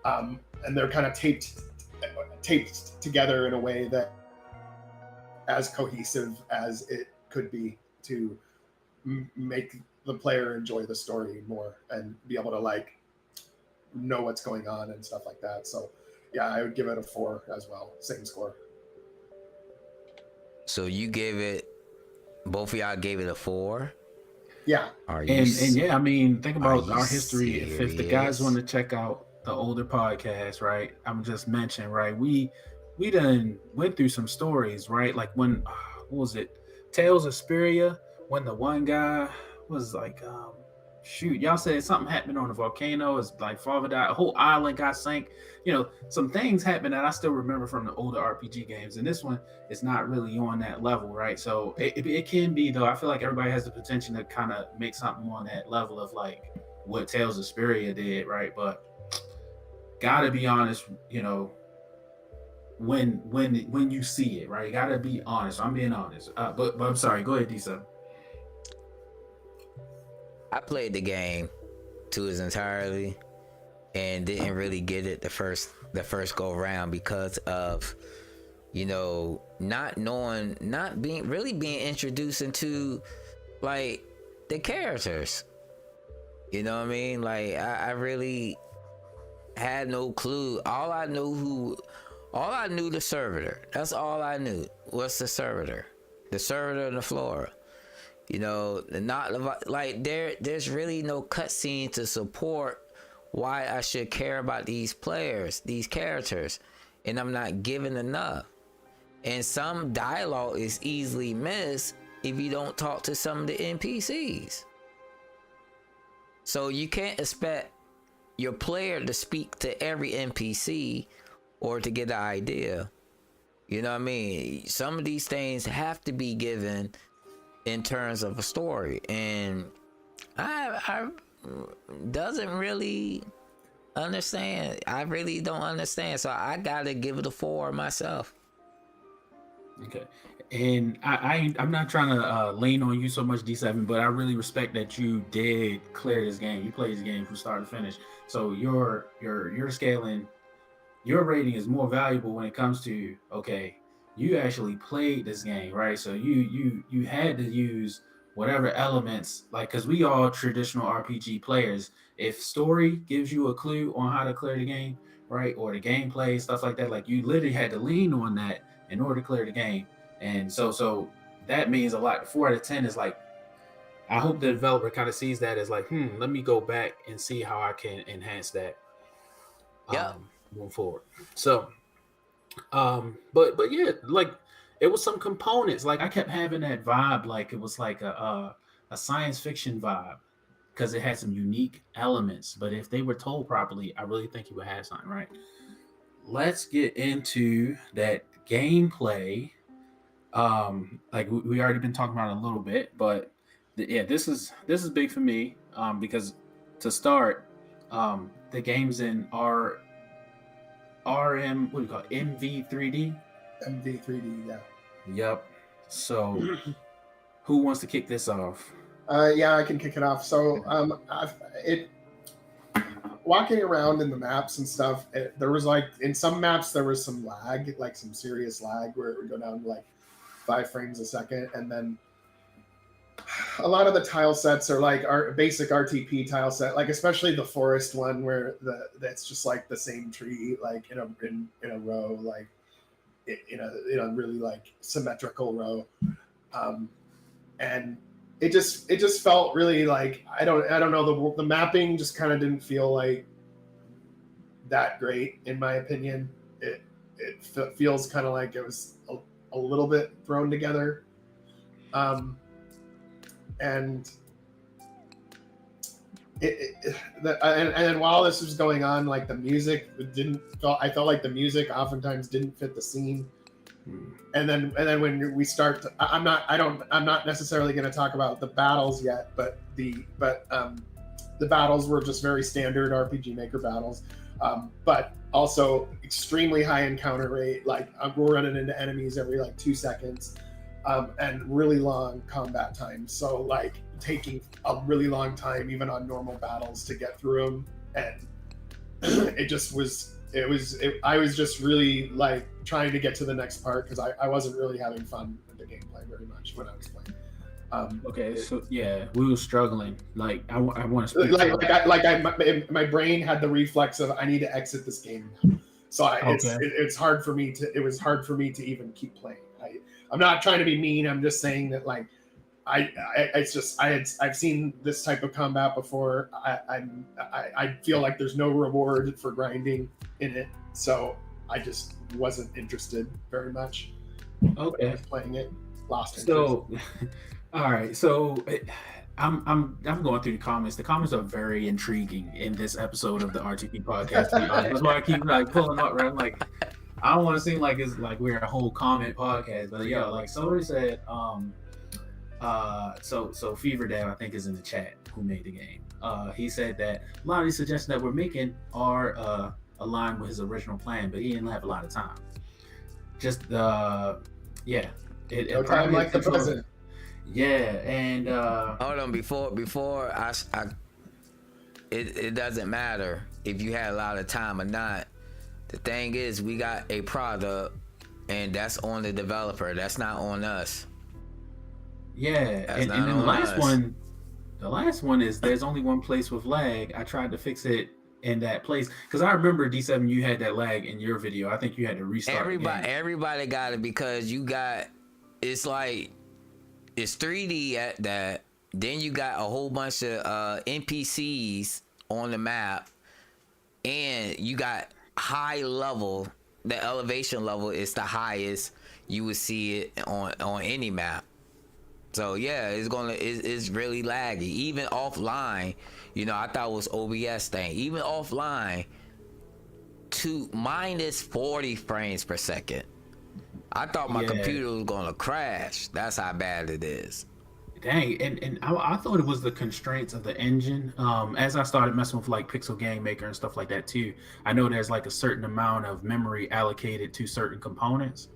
and they're kind of taped together in a way that as cohesive as it could be to make the player enjoy the story more and be able to like know what's going on and stuff like that. So yeah, I would give it a 4 as well. Same score. So you gave it, both of y'all gave it a 4? Yeah. And yeah, I mean, think about our history. If the guys want to check out the older podcast, right? I'm just mentioning, right? We done went through some stories, right? Like when, what was it? Tales of Speria, when the one guy was like, y'all said something happened on a volcano. It's like father died, a whole island got sank. You know, some things happened that I still remember from the older RPG games. And this one is not really on that level, right? So it can be, though. I feel like everybody has the potential to kind of make something on that level of like what Tales of Speria did, right? But gotta be honest, you know, when you see it, right? You gotta be honest. I'm being honest. But I'm sorry. Go ahead, Disa. I played the game to its entirety and didn't really get it the first go around because of, you know, not being introduced into like the characters. You know what I mean? Like I really had no clue. All I knew the Servitor. That's all I knew was the Servitor. The Servitor and the Floral. You know, not like there's really no cutscene to support why I should care about these players, these characters, and I'm not given enough. And some dialogue is easily missed if you don't talk to some of the NPCs. So you can't expect your player to speak to every NPC or to get the idea. You know what I mean? Some of these things have to be given in terms of a story, and I doesn't really understand. I really don't understand, so I gotta give it a 4 myself. Okay, and I'm not trying to lean on you so much, D7, but I really respect that you did clear this game. You played this game from start to finish, so your scaling, your rating is more valuable when it comes to, okay, you actually played this game, right? So you had to use whatever elements, like, because we all traditional RPG players, if story gives you a clue on how to clear the game, right, or the gameplay, stuff like that, like you literally had to lean on that in order to clear the game. And so that means a lot. The 4 out of 10 is like, I hope the developer kind of sees that as like, let me go back and see how I can enhance that moving forward. So but yeah, like it was some components, like I kept having that vibe, like it was like a science fiction vibe, because it had some unique elements. But if they were told properly, I really think you would have something, right? Let's get into that gameplay. Like we already been talking about it a little bit, but yeah, this is big for me, because to start, the game's in RM, what do you call it? MV3D? MV3D, yeah. Yep. So who wants to kick this off? Yeah, I can kick it off. So walking around in the maps and stuff, there was like, in some maps there was some lag, like some serious lag, where it would go down to like 5 frames a second. And then a lot of the tile sets are like our basic RTP tile set, like especially the forest one, where that's just like the same tree, like in a row, like in a really like symmetrical row, and it just felt really like, I don't know, the mapping just kind of didn't feel like that great in my opinion. It feels kind of like it was a little bit thrown together. And and while this was going on, like the music I felt like the music oftentimes didn't fit the scene. And then when we start I'm not necessarily going to talk about the battles yet, but the battles were just very standard RPG Maker battles, but also extremely high encounter rate, like we're running into enemies every like 2 seconds. And really long combat time. So like taking a really long time, even on normal battles, to get through them. And I was just really like trying to get to the next part, because I wasn't really having fun with the gameplay very much when I was playing. Okay, so yeah, we were struggling. Like I want to speak my brain had the reflex of, I need to exit this game now. So it's hard for me to. It was hard for me to even keep playing. I'm not trying to be mean. I'm just saying that, like, I've seen this type of combat before. I feel like there's no reward for grinding in it, so I just wasn't interested very much. Okay. When I was playing it, lost interest. So, all right. So I'm going through the comments. The comments are very intriguing in this episode of the RTP podcast. That's why I keep like pulling up. Right, I'm like, I don't want to seem like it's like we're a whole comment podcast, but yo, like somebody said, so Fever Dad, I think, is in the chat, who made the game. He said that a lot of these suggestions that we're making are aligned with his original plan, but he didn't have a lot of time. Just yeah, no time like the present. Yeah, and hold on, before I it doesn't matter if you had a lot of time or not. The thing is, we got a product, and that's on the developer. That's not on us. Yeah, and then the last one, The last one is there's only one place with lag. I tried to fix it in that place because I remember D7 you had that lag in your video. I think you had to restart. Everybody got it because you got it's like it's 3D at that. Then you got a whole bunch of NPCs on the map, and you got high level. The elevation level is the highest you would see it on any map. So yeah, it's really laggy. Even offline, you know, I thought it was OBS thing. Even offline, to minus 40 frames per second. I thought my computer was gonna crash. That's how bad it is. Dang, and I thought it was the constraints of the engine. As I started messing with like Pixel Game Maker and stuff like that too, I know there's like a certain amount of memory allocated to certain components.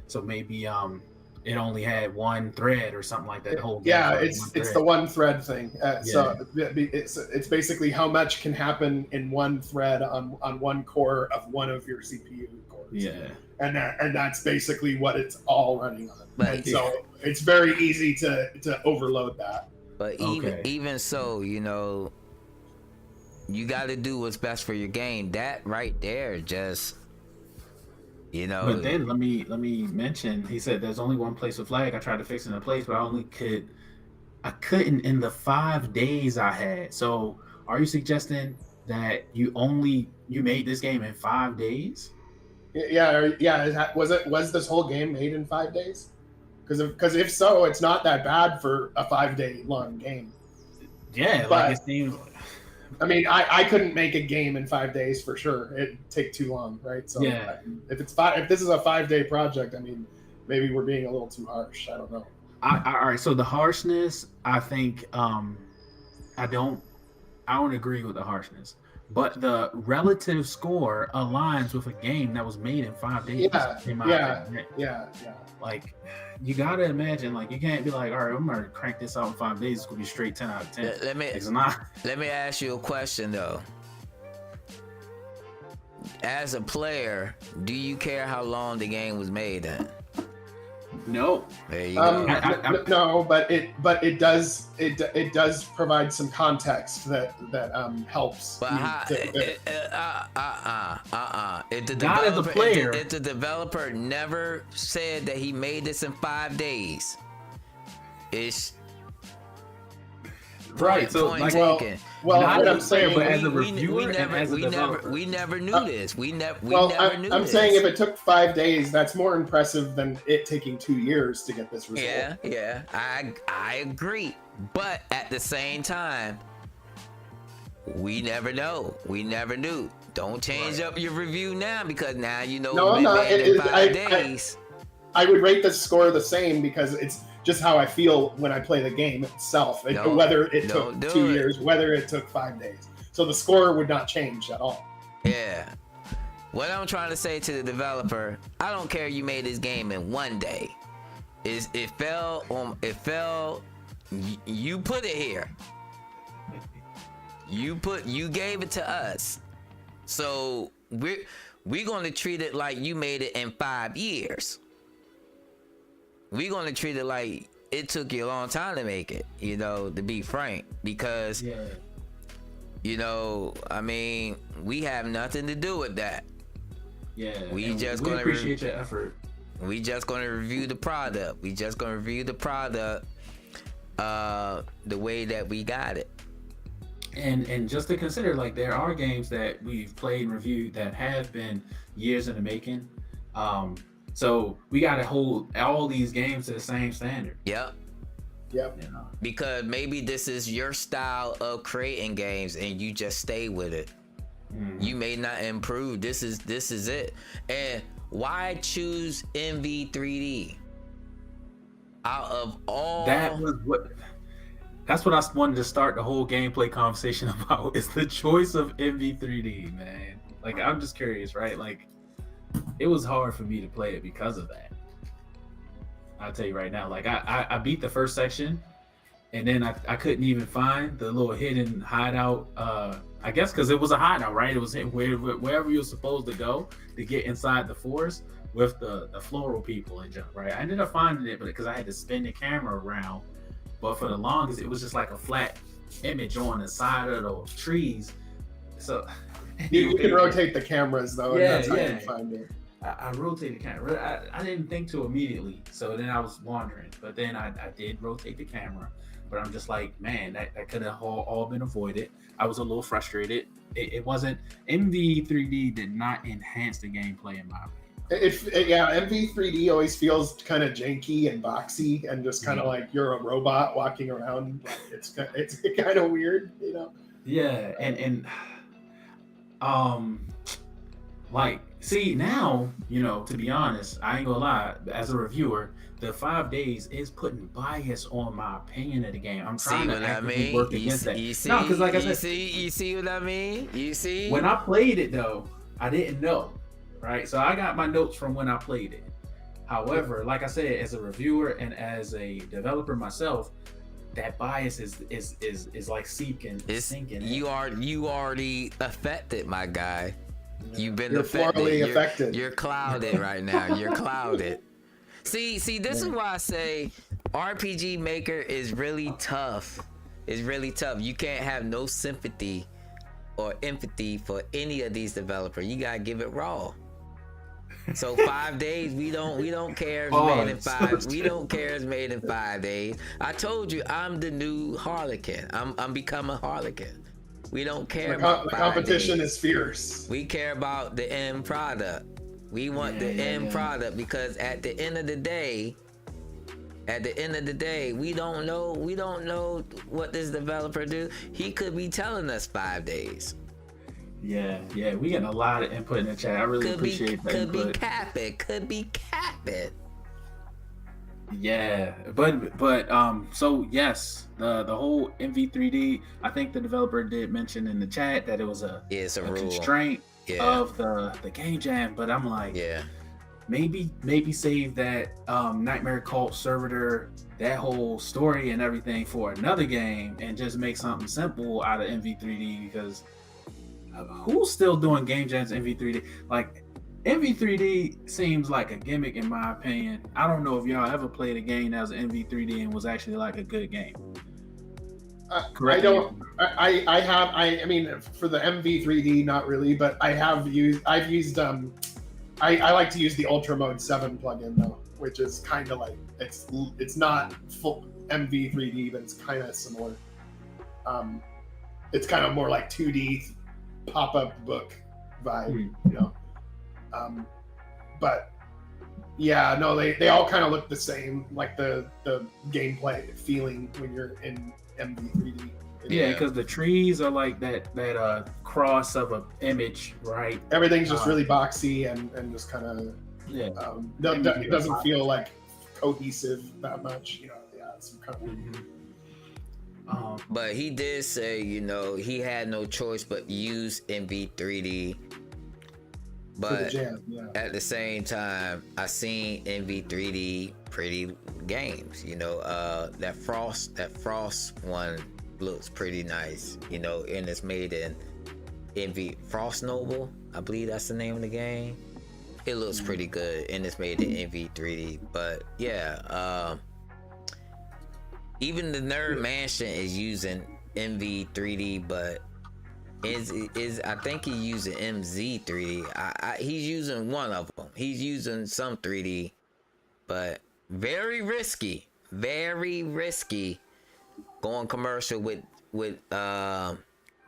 So maybe it only had one thread or something like that. The whole it's the one thread thing. So it's basically how much can happen in one thread on one core of one of your CPU cores. Yeah, and that's basically what it's all running on. And so it's very easy to overload that. But even so, you know, you got to do what's best for your game. That right there, just. You know, but then let me mention. He said there's only one place with lag. I tried to fix it in a place, but I couldn't in the 5 days I had. So, are you suggesting that you made this game in 5 days? Yeah. Was this whole game made in 5 days? Because if so, it's not that bad for a 5 day long game. Yeah, but, like it seems. I mean, I couldn't make a game in 5 days for sure. It'd take too long, right? So if this is a 5 day project, I mean, maybe we're being a little too harsh. I don't know. All right. So the harshness, I think, I don't agree with the harshness, but the relative score aligns with a game that was made in 5 days. Yeah. Like, you gotta imagine, like, you can't be like, all right, I'm gonna crank this out in 5 days. It's gonna be straight 10 out of 10. It's not. Let me ask you a question though. As a player, do you care how long the game was made in? No. There you go. No, but it does provide some context that helps. But if the developer never said that he made this in 5 days, it's right. So point taken. Well, what I'm saying, but as a reviewer we never knew this. We never knew. I'm saying if it took 5 days, that's more impressive than it taking 2 years to get this result. Yeah, I agree. But at the same time, we never know. We never knew. Don't change up your review now because now you know. No, I'm not. In 5 days. I would rate the score the same because it's just how I feel when I play the game itself. Whether it took 2 years, whether it took 5 days. So the score would not change at all. Yeah. What I'm trying to say to the developer, I don't care you made this game in 1 day. It fell. You put it here. You gave it to us. So we're going to treat it like you made it in 5 years. We're going to treat it like it took you a long time to make it, you know, to be frank, because, you know, I mean, we have nothing to do with that. Yeah. We appreciate your effort. We just going to review the product. We just going to review the product the way that we got it. And just to consider, like, there are games that we've played and reviewed that have been years in the making. So we got to hold all these games to the same standard. Yep. You know? Because maybe this is your style of creating games and you just stay with it. You may not improve. This is it. And why choose MV3D out of all? That's what I wanted to start the whole gameplay conversation about. Is the choice of MV3D, man. Like, I'm just curious, right? Like, it was hard for me to play it because of that. I'll tell you right now. Like, I beat the first section, and then I couldn't even find the little hidden hideout. I guess because it was a hideout, right? It was wherever you were supposed to go to get inside the forest with the floral people and jump, right? I ended up finding it, but because I had to spin the camera around but for the longest, it was just like a flat image on the side of those trees. So You can rotate the cameras though, and Yeah, that's how yeah. you find it. I rotated the camera. I didn't think to immediately, so then I was wandering. But then I did rotate the camera. But I'm just like, man, that could have all been avoided. I was a little frustrated. It wasn't MV3D did not enhance the gameplay in my opinion. Yeah, MV3D always feels kind of janky and boxy, and just kind of like you're a robot walking around. Like it's kind of weird, you know. Yeah, and like, see now, you know, to be honest, I ain't gonna lie, as a reviewer, the 5 days is putting bias on my opinion of the game. I'm trying to actively work against that. You see, no, because like I said, you see what I mean? You see? when I played it though, I didn't know, right? So I got my notes from when I played it. However, like I said, as a reviewer and as a developer myself, that bias is like sinking. You already affected, my guy. Yeah. You've been You're affected. florally affected. You're clouded right now. You're clouded. See, this is why I say RPG Maker is really tough. It's really tough. You can't have no sympathy or empathy for any of these developers. You gotta give it raw. So 5 days, we don't care if it's made in 5. We don't care if it's made in 5 days. I told you I'm the new Harlequin. I'm becoming Harlequin. We don't care about the 5 competition days. is fierce. We care about the end product. We want the end product, because at the end of the day, we don't know what this developer do. He could be telling us 5 days. Yeah, we getting a lot of input in the chat. I really appreciate that Could input. be capping. Yeah, but so yes, the whole MV3D, I think the developer did mention in the chat that it was a rule. constraint of the game jam, but I'm like, maybe save that Nightmare Cult Servitor, that whole story and everything for another game, and just make something simple out of MV3D, because who's still doing game jams in MV3D? Like, MV3D seems like a gimmick in my opinion. I don't know if y'all ever played a game that was MV3D and was actually like a good game. I don't. I mean, for the MV3D, not really, but I've used. I like to use the Ultra Mode 7 plugin though, which is kind of like it's not full MV3D, but it's kind of similar. It's kind of more like 2D pop-up book vibe, you know. But yeah, no, they all kind of look the same, like the gameplay feeling when you're in MV3D. Yeah, because the trees are like that cross of an image, right? Everything's just really boxy and just kind of it doesn't feel like cohesive that much, you know. Yeah, it's kind of weird. But he did say, you know, he had no choice but use MV3D. But at the same time, I seen MV3D pretty games. You know, that Frost one looks pretty nice. You know, and it's made in MV Frost Noble. I believe that's the name of the game. It looks pretty good, and it's made in MV3D. But yeah, even the Nerd Mansion is using MV3D, but is I think he's using MZ3D. He's using one of them. He's using some 3D, but very risky going commercial with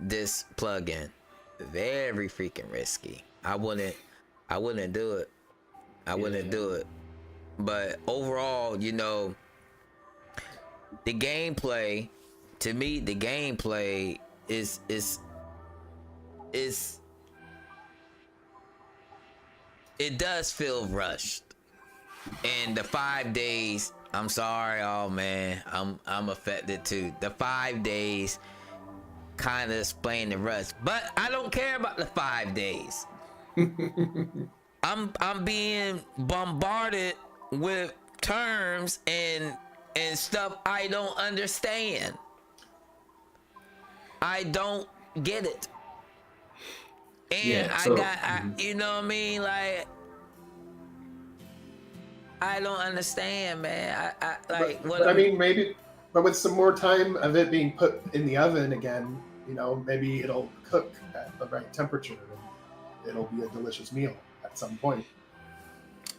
this plugin. Very freaking risky. I wouldn't do it. I wouldn't do it. But overall, you know, the gameplay, to me, the gameplay is it does feel rushed. And the 5 days, I'm sorry, oh man, I'm affected too. The 5 days kind of explain the rush, but I don't care about the 5 days. I'm being bombarded with terms and stuff I don't understand. I don't get it. And you know what I mean? Like, I don't understand, man. I mean, But with some more time of it being put in the oven again, you know, maybe it'll cook at the right temperature and it'll be a delicious meal at some point.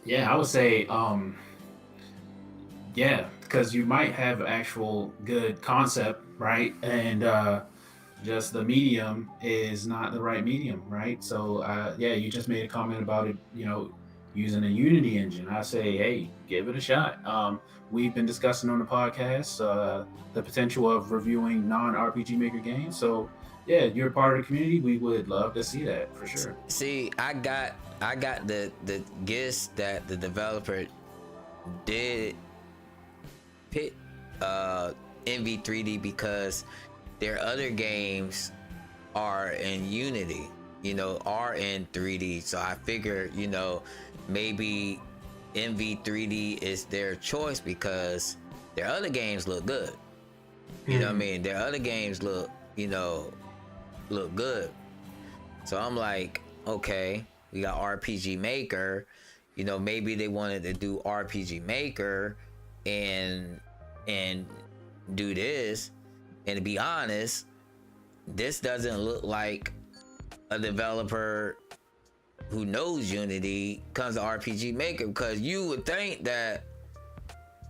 Yeah, I would say, yeah, because you might have actual good concept, right? And just the medium is not the right medium, right? So, yeah, you just made a comment about it, you know, using a Unity engine. I say, hey, give it a shot. We've been discussing on the podcast the potential of reviewing non-RPG Maker games. So, yeah, you're part of the community. We would love to see that for sure. See, I got the gist that the developer did pick NV3D because their other games are in Unity, you know, are in 3D. So I figure, you know, maybe NV3D is their choice because their other games look good. You know what I mean? Their other games look, you know, look good. So I'm like, okay, we got RPG Maker. You know, maybe they wanted to do RPG Maker and do this. And to be honest, this doesn't look like a developer who knows Unity comes to RPG Maker, because you would think that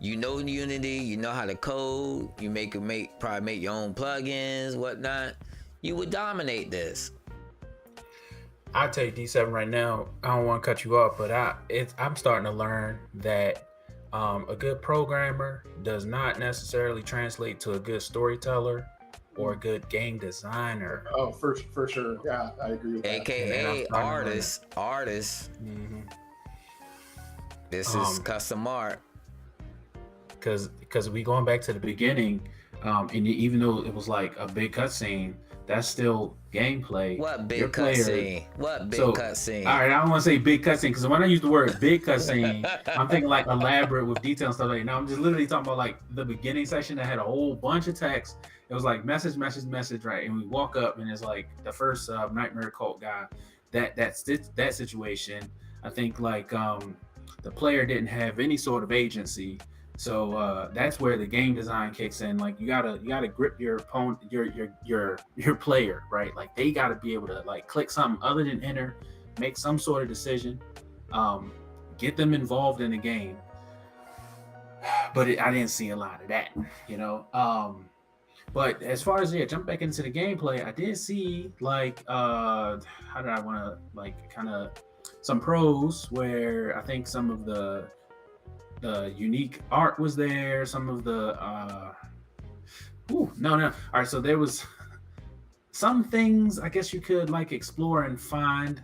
you know Unity, you know how to code, you probably make your own plugins, whatnot. You would dominate this. I tell you, D7 right now, I don't want to cut you off, but I'm starting to learn that a good programmer does not necessarily translate to a good storyteller or a good game designer. Oh, for sure. Yeah, I agree with that. AKA artists. Mm-hmm. This is custom art. Because we going back to the beginning, and even though it was like a big cutscene, that's still gameplay. What big cutscene? What big cutscene? All right, I don't want to say big cutscene because when I use the word big cutscene, I'm thinking like elaborate with detail and stuff like that. Now I'm just literally talking about like the beginning section that had a whole bunch of text. It was like message, right? And we walk up and it's like the first Nightmare Cult guy. That situation, I think like the player didn't have any sort of agency. So that's where the game design kicks in. Like you gotta grip your opponent, your player, right? Like they gotta be able to like click something other than enter, make some sort of decision, get them involved in the game. But I didn't see a lot of that, you know. But as far as jump back into the gameplay, I did see like how did I want to like kind of some pros where I think some of the unique art was there. Some of the all right, so there was some things I guess you could like explore and find.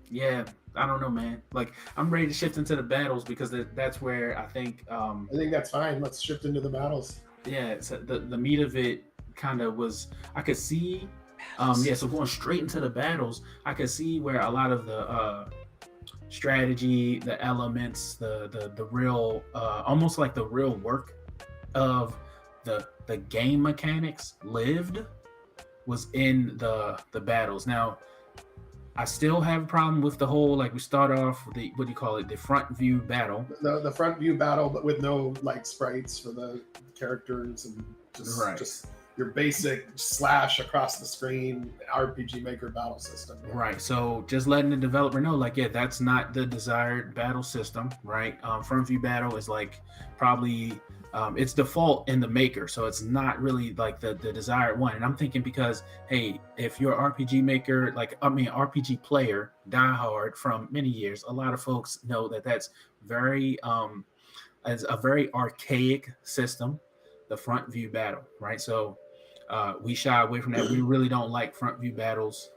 Yeah, I don't know, man. Like I'm ready to shift into the battles because that's where I think that's fine. Let's shift into the battles. Yeah, so the meat of it kind of was I could see so going straight into the battles, I could see where a lot of the strategy, the elements, the real almost like the real work of the game mechanics lived was in the battles. Now I still have a problem with the whole like we start off with the the front view battle. The front view battle, but with no like sprites for the characters and just your basic slash across the screen RPG Maker battle system. Right. So just letting the developer know, like, yeah, that's not the desired battle system, right? Front view battle is like probably it's default in the maker, so it's not really like the desired one. And I'm thinking because, hey, if you're an RPG Maker, RPG player, diehard from many years, a lot of folks know that that's very it's a very archaic system, the front view battle, right? So we shy away from that. We really don't like front view battles.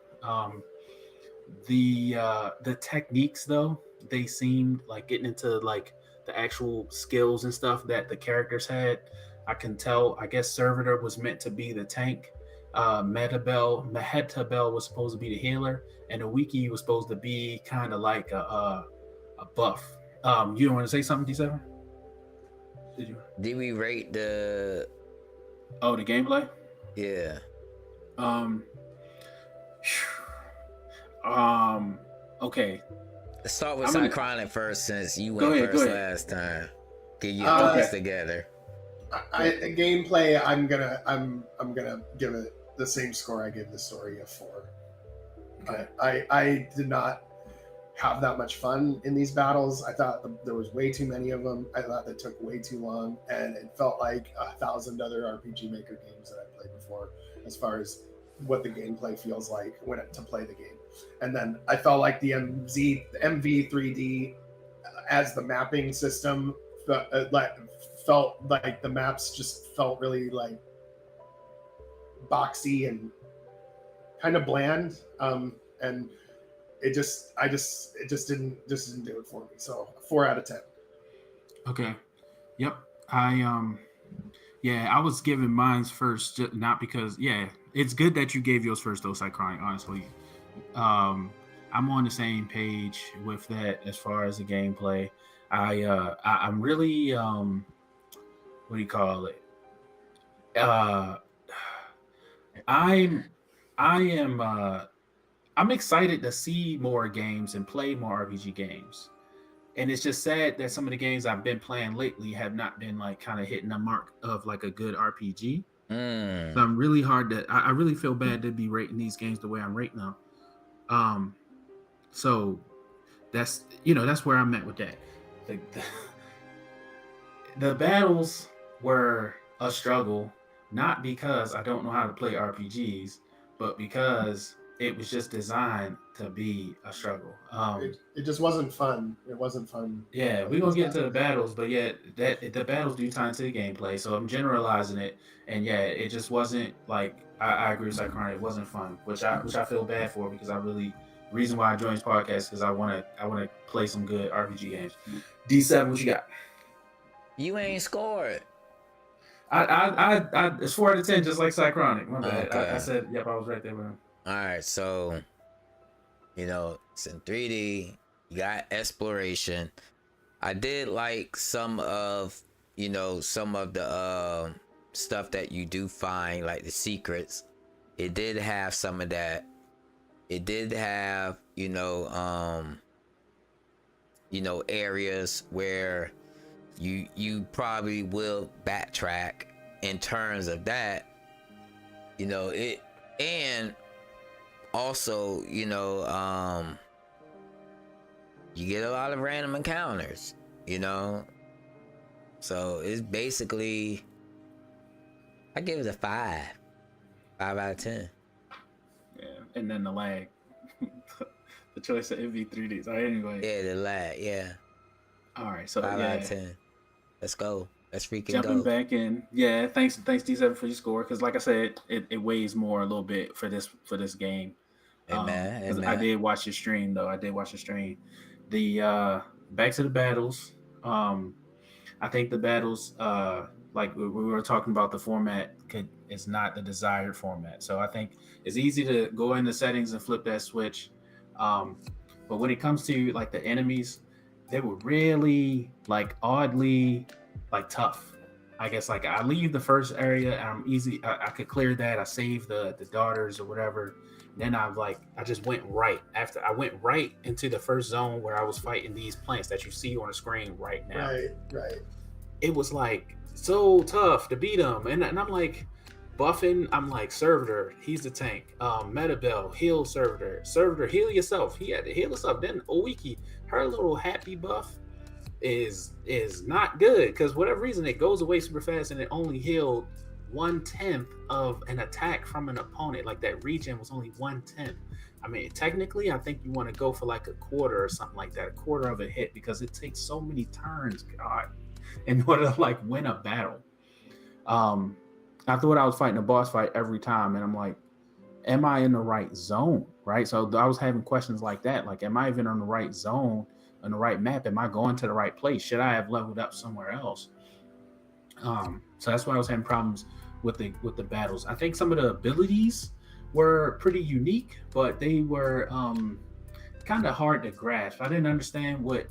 The techniques though, they seemed like getting into like the actual skills and stuff that the characters had. I can tell, I guess Servitor was meant to be the tank. Mehetabel was supposed to be the healer, and Ouiki was supposed to be kind of like a buff. You don't want to say something, D7? Did we rate the gameplay? Yeah. Okay. Let's start with Cychronic first, since you went first last time. Get your thoughts together. Gameplay, I'm gonna give it the same score I gave the story, a 4. Okay. I did not have that much fun in these battles. I thought there was way too many of them. I thought they took way too long, and it felt like 1,000 other RPG Maker games that I played before, as far as what the gameplay feels like to play the game. And then I felt like the MV3D as the mapping system felt like the maps just felt really like boxy and kind of bland, and it just didn't do it for me. So 4 out of 10. Okay. Yep. I was giving mine's first, not because it's good that you gave yours first though, Cychronic, honestly. I'm on the same page with that as far as the gameplay. I'm really what do you call it? I'm excited to see more games and play more RPG games. And it's just sad that some of the games I've been playing lately have not been like kind of hitting the mark of like a good RPG. So I'm really I really feel bad to be rating these games the way I'm rating them. So that's where I'm at with that. The battles were a struggle, not because I don't know how to play RPGs, but because it was just designed to be a struggle. It just wasn't fun. It wasn't fun. Yeah, we're gonna get into the battles, but the battles do tie into the gameplay. So I'm generalizing it, and it just wasn't like I agree with Cychronic. It wasn't fun, which I feel bad for, because reason why I joined this podcast, because I wanna play some good RPG games. D7, what you got? You ain't scored. I it's 4 out of 10, just like Cychronic. My bad. Okay. I said, yep, I was right there with him. All right, so it's in 3D. You got exploration. I did like some of the stuff that you do find, like the secrets. It did have some of that. It did have areas where you probably will backtrack in terms of that. It, and also you get a lot of random encounters, so it's basically, I give it a 5 out of 10. Yeah, and then the lag. The choice of MV3Ds. All right, anyway. Yeah, the lag, yeah. All right, so 5 out of 10. Let's go. Let's freaking Jumping go. back in. Yeah, thanks D7 for your score, because like I said, it weighs more a little bit for this game. Amen. I did watch your stream though. The back to the battles. I think the battles, like we were talking about, the format is not the desired format. So I think it's easy to go into settings and flip that switch. But when it comes to like the enemies, they were really like oddly like tough. I guess like I leave the first area and I could clear that. I saved the daughters or whatever. Then I just went right into the first zone where I was fighting these plants that you see on the screen right now. Right. It was like so tough to beat them, and I'm like buffing. I'm like, Servitor, he's the tank. Metabell, heal Servitor. Servitor, heal yourself. He had to heal himself. Then Ouiki, her little happy buff is not good, because whatever reason it goes away super fast, and it only healed 1/10 of an attack from an opponent. Like that regen was only 1/10. I mean, technically, I think you want to go for like a quarter or something like that, a quarter of a hit, because it takes so many turns, God, in order to like win a battle. I thought I was fighting a boss fight every time, and I'm like, am I in the right zone? Right? So I was having questions like that, like, am I even on the right zone, on the right map? Am I going to the right place? Should I have leveled up somewhere else? So that's why I was having problems with the battles. I think some of the abilities were pretty unique, but they were kind of hard to grasp. I didn't understand why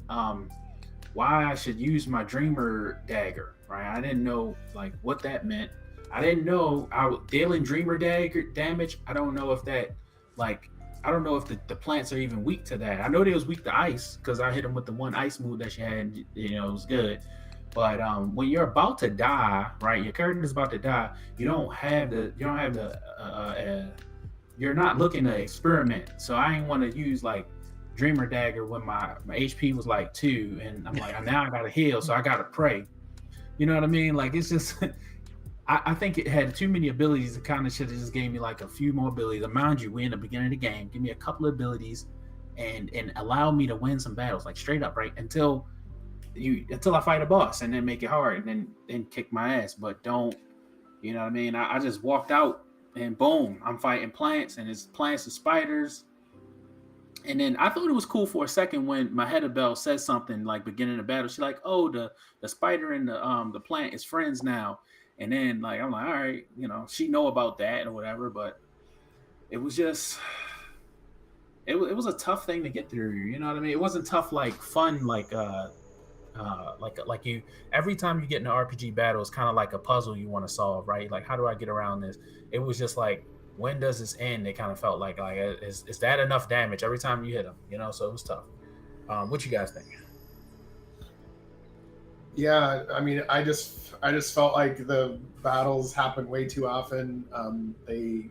I should use my Dreamer dagger, right? I didn't know like what that meant. I didn't know I was dealing Dreamer dagger damage. I don't know if that I don't know if the plants are even weak to that. I know they was weak to ice because I hit them with the one ice move that she had, and it was good. But when you're about to die, right, your character is about to die, you're not looking to experiment. So I ain't want to use like Dreamer Dagger when my HP was like 2, and I'm like, now I gotta heal, so I gotta pray. You know what I mean? Like, it's just I think it had too many abilities. It kind of should have just gave me like a few more abilities. And mind you, we're in the beginning of the game. Give me a couple of abilities and allow me to win some battles, like straight up, right? Until I fight a boss, and then make it hard, and then kick my ass. But don't, you know what I mean? I just walked out, and boom, I'm fighting plants, and it's plants and spiders. And then I thought it was cool for a second when Maheta Bell said something like beginning of battle. She's like, "Oh, the spider and the plant is friends now." And then like I'm like, all right, you know, she know about that or whatever. But it was just, it was a tough thing to get through. You know what I mean? It wasn't tough like fun like you every time you get in an RPG battle, it's kind of like a puzzle you want to solve, right? Like, how do I get around this? It was just like, when does this end? It kind of felt like is that enough damage every time you hit them? You know, so it was tough. What you guys think? Yeah, I mean, I just felt like the battles happen way too often. They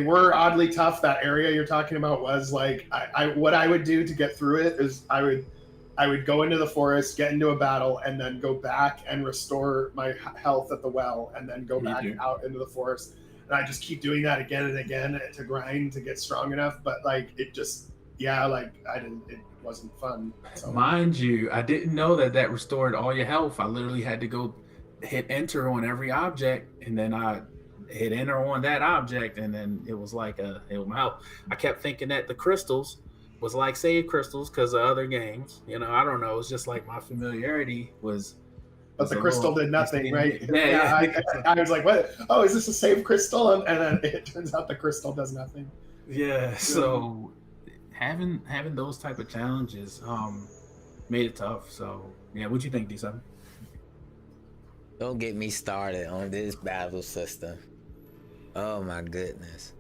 were oddly tough. That area you're talking about was like, what I would do to get through it is I would go into the forest, get into a battle, and then go back and restore my health at the well, and then go back out into the forest. And I just keep doing that again and again to grind to get strong enough. But like, it wasn't fun. So. Mind you, I didn't know that restored all your health. I literally had to go hit enter on every object, and then I hit enter on that object, and then it was like it was my health. I kept thinking that the crystals was like save crystals because of other games. You know, I don't know. It's just like my familiarity was. But the crystal did nothing, right? Yeah. I was like, what? Oh, is this a save crystal? And then it turns out the crystal does nothing. Yeah. So having those type of challenges made it tough. So yeah, what you think, D7? Don't get me started on this battle system. Oh my goodness.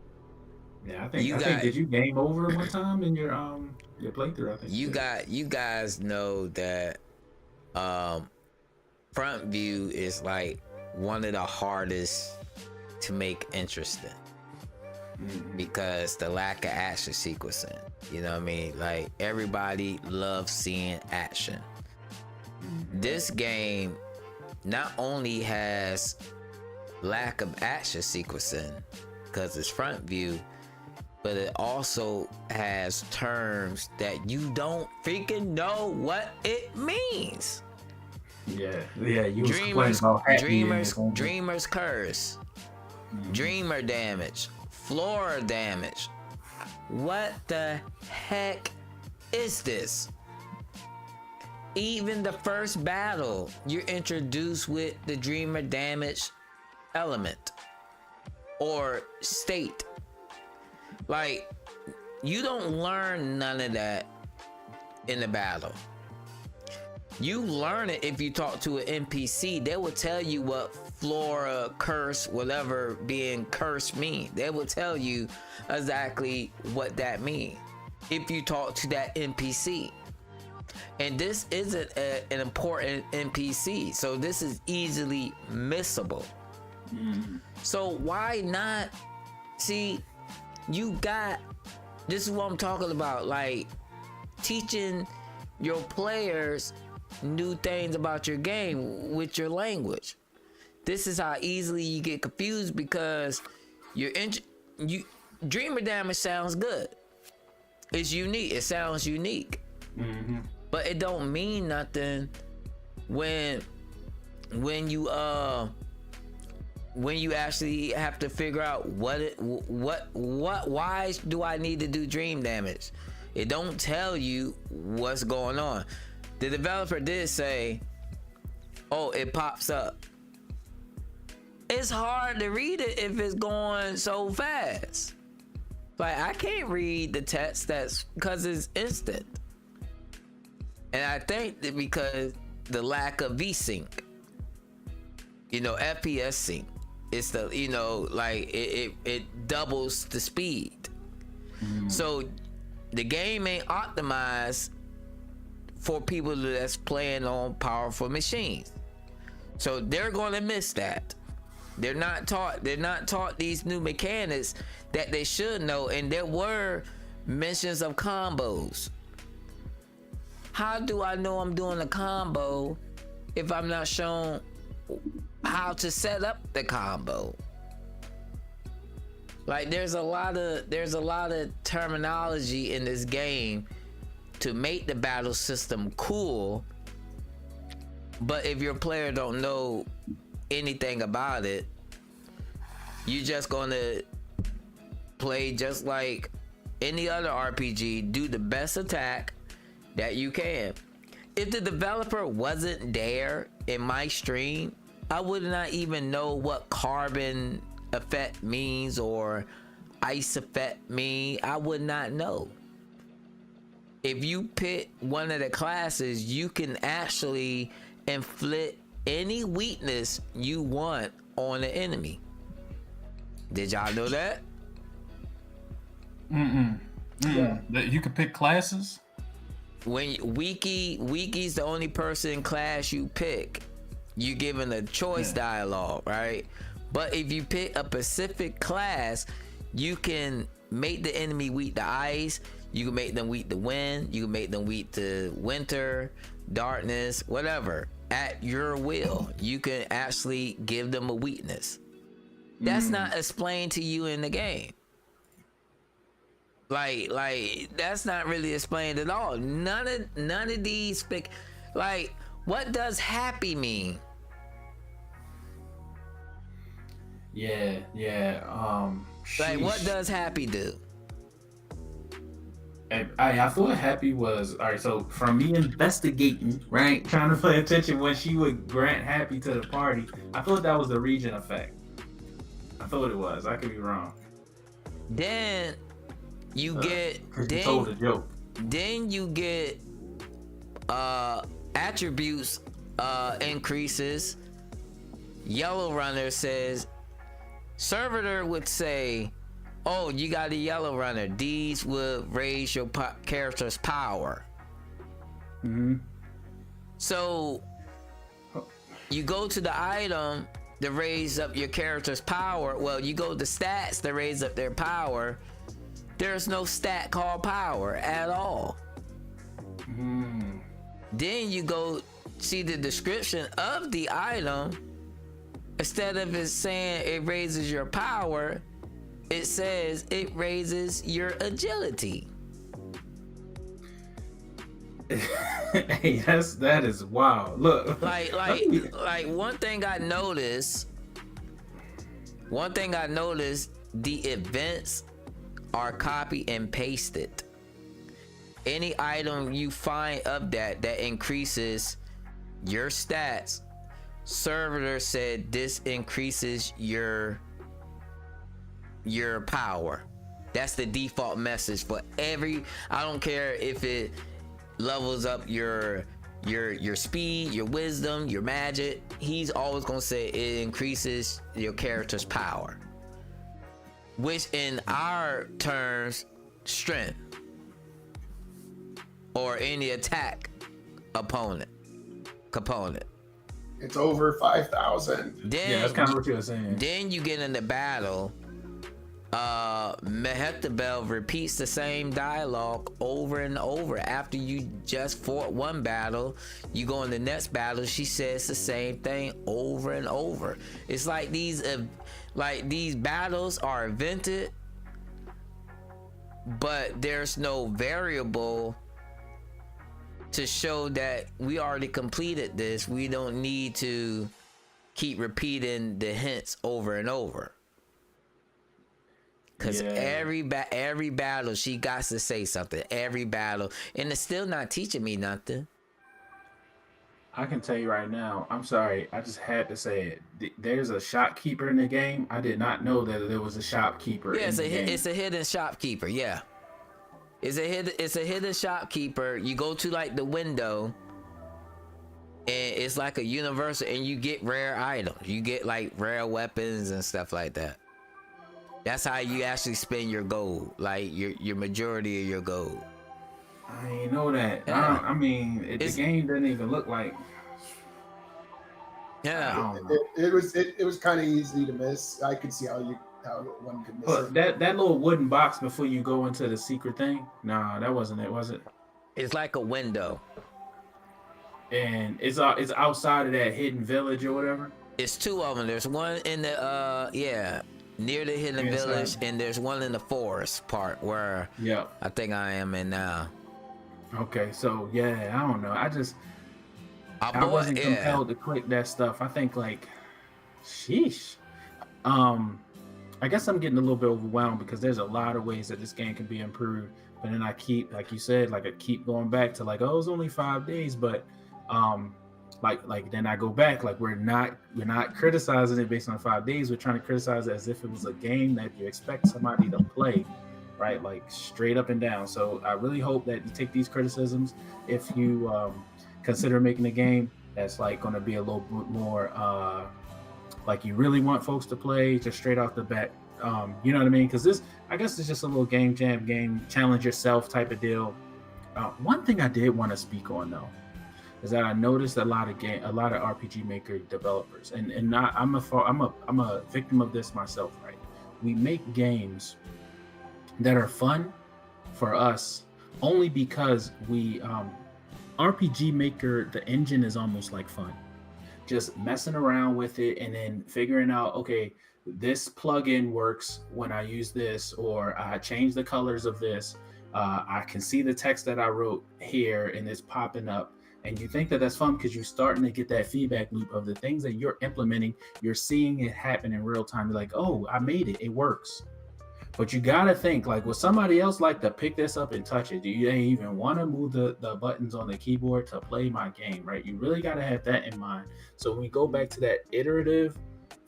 Yeah, I think did you game over one time in your playthrough? I think you guys know that front view is like one of the hardest to make interesting. Because the lack of action sequencing, you know what I mean? Like, everybody loves seeing action. This game not only has lack of action sequencing because it's front view, but it also has terms that you don't freaking know what it means. Yeah. You Dreamer's curse, Dreamer damage, Floral damage. What the heck is this? Even the first battle, you're introduced with the Dreamer damage element or state. Like, you don't learn none of that in the battle. You learn it if you talk to an NPC. They will tell you what flora, curse, whatever being cursed mean. They will tell you exactly what that means if you talk to that NPC. And this isn't an important NPC, so this is easily missable. So why not? See, this is what I'm talking about, like teaching your players new things about your game with your language. This is how easily you get confused, because Dreamer damage sounds good. It's unique. It sounds unique. But it don't mean nothing when you actually have to figure out why do I need to do dream damage? It don't tell you what's going on. The developer did say, oh, it pops up. It's hard to read it if it's going so fast. Like, I can't read the text because it's instant. And I think that because the lack of VSync, FPS sync, it's the, like it doubles the speed. So the game ain't optimized for people that's playing on powerful machines. So they're going to miss that. They're not taught these new mechanics that they should know, and there were mentions of combos. How do I know I'm doing a combo if I'm not shown how to set up the combo? Like there's a lot of terminology in this game to make the battle system cool, but if your player don't know anything about it, you're just gonna play just like any other RPG, do the best attack that you can. If the developer wasn't there in my stream, I would not even know what carbon effect means or ice effect mean. I would not know. If you pick one of the classes, you can actually inflict any weakness you want on the enemy. Did y'all know that? Yeah. That you can pick classes. When Ouiki's the only person class you pick, you given a choice dialogue, right? But if you pick a specific class, you can make the enemy weak to ice, you can make them weak to wind, you can make them weak to winter, darkness, whatever. At your will, you can actually give them a weakness. That's not explained to you in the game. Like that's not really explained at all. None of these like, what does happy mean? Yeah. Like, what Sheesh. does happy do? I thought happy was all right. So from me investigating, right, trying to pay attention when she would grant happy to the party, I thought that was the region effect. I thought it was. I could be wrong. Then you get You told a joke. then you get attributes increases. Yellow Runner says, Servitor would say, oh, you got a Yellow Runner. These would raise your character's power. So you go to the item to raise up your character's power. Well, you go to stats to raise up their power. There's no stat called power at all. Then you go see the description of the item. Instead of it saying it raises your power, it says it raises your agility. Hey, that is wild. Look, Like one thing I noticed, the events are copy and pasted. Any item you find of that increases your stats, Servitor said this increases your power. That's the default message for every. I don't care if it levels up your speed, your wisdom, your magic. He's always gonna say it increases your character's power, which in our terms, strength or any attack component. It's over 5,000. Then, yeah, that's kind of what you were saying. Then you get into battle. Mehetabel repeats the same dialogue over and over. After you just fought one battle, you go in the next battle, she says the same thing over and over. It's like these battles are invented, but there's no variable to show that we already completed this. We don't need to keep repeating the hints over and over. Cause every battle she got to say something. Every battle, and it's still not teaching me nothing. I can tell you right now. I'm sorry. I just had to say it. There's a shopkeeper in the game. I did not know that there was a shopkeeper. Yeah, in the game. It's a hidden shopkeeper. Yeah, it's a hidden shopkeeper. You go to like the window, and it's like a universal, and you get rare items. You get like rare weapons and stuff like that. That's how you actually spend your gold, like your majority of your gold. I ain't know that. Yeah. I mean, the It's game didn't even look like. I yeah. don't know. It was kind of easy to miss. I could see how one could miss But it. that little wooden box before you go into the secret thing, nah, that wasn't it, was it? It's like a window. And it's outside of that hidden village or whatever. It's two of them. There's one in the near the hidden Inside. village, and there's one in the forest part where Yeah. I think I am in now. Okay, so yeah, I don't know. I Boy, wasn't yeah. compelled to click that stuff. I think like, sheesh. I guess I'm getting a little bit overwhelmed because there's a lot of ways that this game can be improved. But then I keep, like you said, like I keep going back to like, oh, it was only 5 days, but like then I go back, like we're not criticizing it based on 5 days. We're trying to criticize it as if it was a game that you expect somebody to play, right? Like straight up and down. So I really hope that you take these criticisms if you consider making a game that's like going to be a little bit more like you really want folks to play just straight off the bat. You know what I mean? Because this, I guess, it's just a little game challenge yourself type of deal. One thing I did want to speak on though is that I noticed a lot of RPG Maker developers, and I'm a victim of this myself. Right? We make games that are fun for us only because we RPG Maker, the engine is almost like fun. Just messing around with it and then figuring out, okay, this plugin works when I use this, or I change the colors of this. I can see the text that I wrote here and it's popping up. And you think that that's fun because you're starting to get that feedback loop of the things that you're implementing. You're seeing it happen in real time. You're like, oh, I made it. It works. But you got to think, like, would somebody else like to pick this up and touch it? Do you even want to move the buttons on the keyboard to play my game, right? You really got to have that in mind. So when we go back to that iterative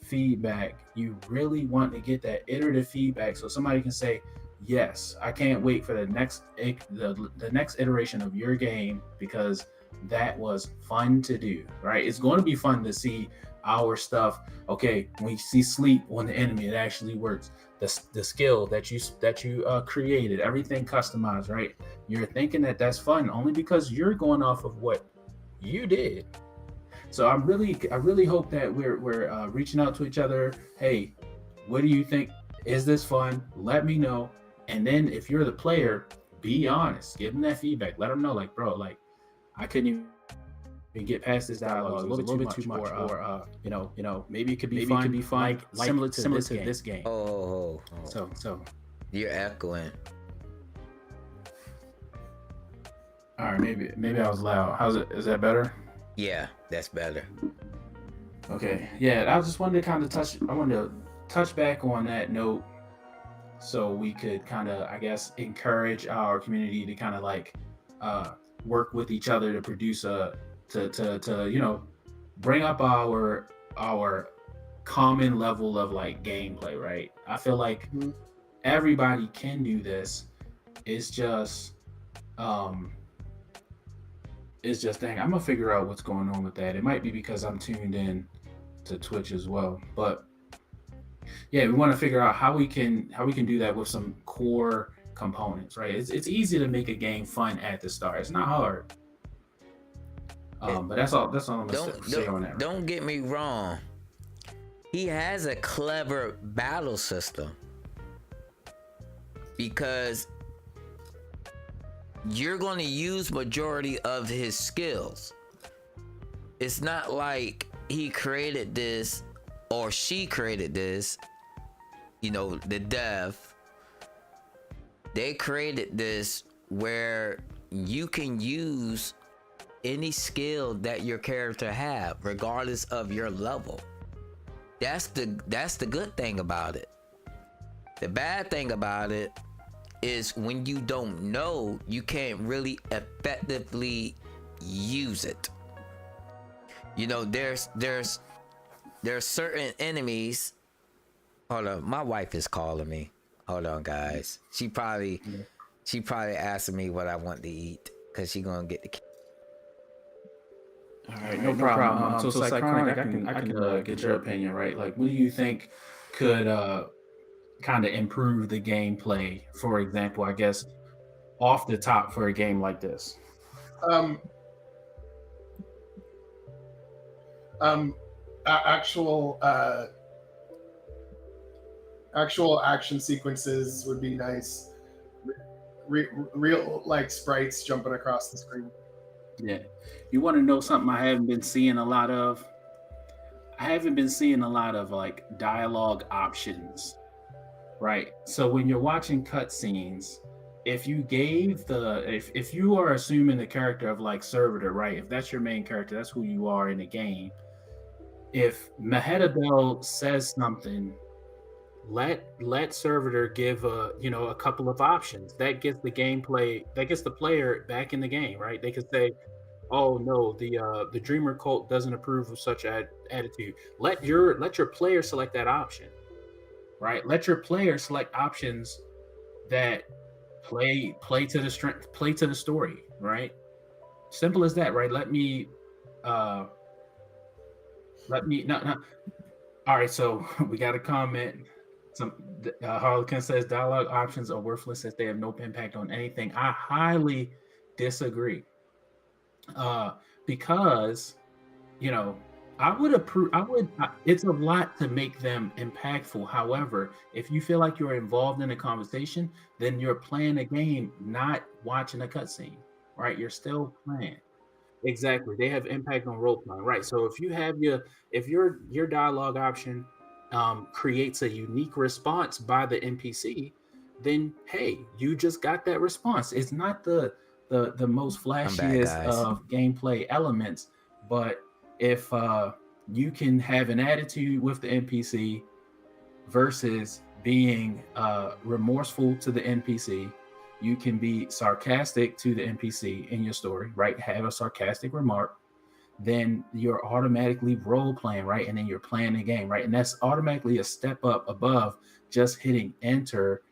feedback, you really want to get that iterative feedback so somebody can say, yes, I can't wait for the next iteration of your game because that was fun to do, right? It's going to be fun to see our stuff. Okay, when you see sleep on the enemy, it actually works. The skill that you created, everything customized, right? You're thinking that that's fun only because you're going off of what you did. So I really hope that we're reaching out to each other. Hey, what do you think? Is this fun? Let me know. And then if you're the player, be honest. Give them that feedback. Let them know, like, bro, like I couldn't even get past this dialogue. It was a little bit too much. Or you know, maybe it could be fun. Like similar to this game. Oh. So You're echoing. all right, maybe I was loud. How's it? Is that better? Yeah, that's better. Okay. Yeah, I just wanted to kind of touch back on that note so we could kind of, I guess, encourage our community to kind of like work with each other to produce to bring up our common level of like gameplay, right? I feel like everybody can do this. It's just dang, I'm gonna figure out what's going on with that. It might be because I'm tuned in to Twitch as well, but yeah, we want to figure out how we can do that with some core components, right? It's easy to make a game fun at the start. It's not hard. But that's all I'm gonna say on that. Don't get me wrong. He has a clever battle system because you're going to use majority of his skills. It's not like he created this or she created this, the dev. They created this where you can use any skill that your character have regardless of your level. That's the good thing about it. The bad thing about it is when you don't know, you can't really effectively use it. There's certain enemies. Hold on, my wife is calling me. Hold on, guys. She probably asking me what I want to eat because she gonna get the. All right, no problem. So Cychronic, I can get your opinion, right? Like, what do you think could kind of improve the gameplay? For example, I guess off the top for a game like this? Um, actual actual action sequences would be nice. Real like sprites jumping across the screen. Yeah. You want to know something I haven't been seeing a lot of? I haven't been seeing a lot of like dialogue options, right? So when you're watching cutscenes, if you gave if you are assuming the character of like Servitor, right? If that's your main character, that's who you are in the game. If Mehetabel says something, let Servitor give a couple of options. That gets the player back in the game, right? They could say, oh no, the dreamer cult doesn't approve of such attitude. Let your player select that option, right? Let your player select options that play to the strength, play to the story, right? Simple as that, right? No. All right, so we got a comment. Harlequin says dialogue options are worthless as they have no impact on anything. I highly disagree. Because I would approve. It's a lot to make them impactful. However, if you feel like you're involved in a conversation, then you're playing a game, not watching a cutscene, right? You're still playing. Exactly. They have impact on role playing, right? So if your dialogue option creates a unique response by the NPC, then hey, you just got that response. It's not the most flashiest of gameplay elements, but if you can have an attitude with the NPC versus being remorseful to the NPC, you can be sarcastic to the NPC in your story, right? Have a sarcastic remark, then you're automatically role playing, right? And then you're playing the game, right? And that's automatically a step up above just hitting enter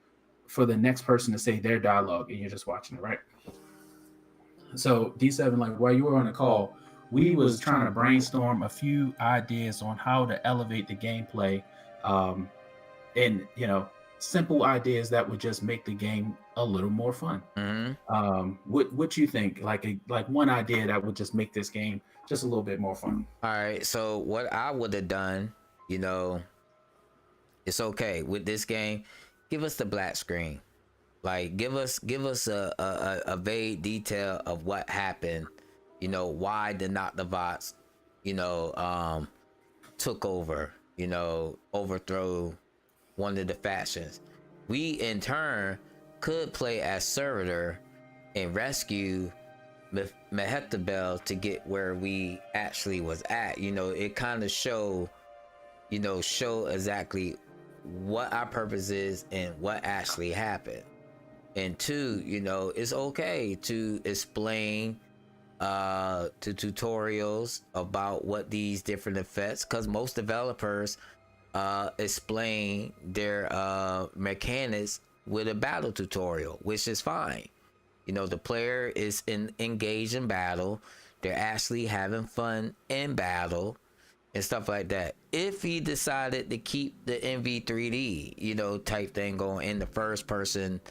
for the next person to say their dialogue and you're just watching it, right? So D7, like while you were on the call, we was trying to brainstorm a few ideas on how to elevate the gameplay, and simple ideas that would just make the game a little more fun. What you think? Like one idea that would just make this game just a little bit more fun. All right. So what I would have done, it's okay with this game. Give us the black screen. Like give us a vague detail of what happened. Why the not the bots, took over. Overthrow one of the factions. We in turn could play as Servitor and rescue Mehetabel to get where we actually was at. It kind of show exactly what our purpose is and what actually happened. And two, it's okay to explain to tutorials about what these different effects, because most developers explain their mechanics with a battle tutorial, which is fine. The player is engaged in battle, they're actually having fun in battle and stuff like that. If he decided to keep the MV3D type thing going in the first person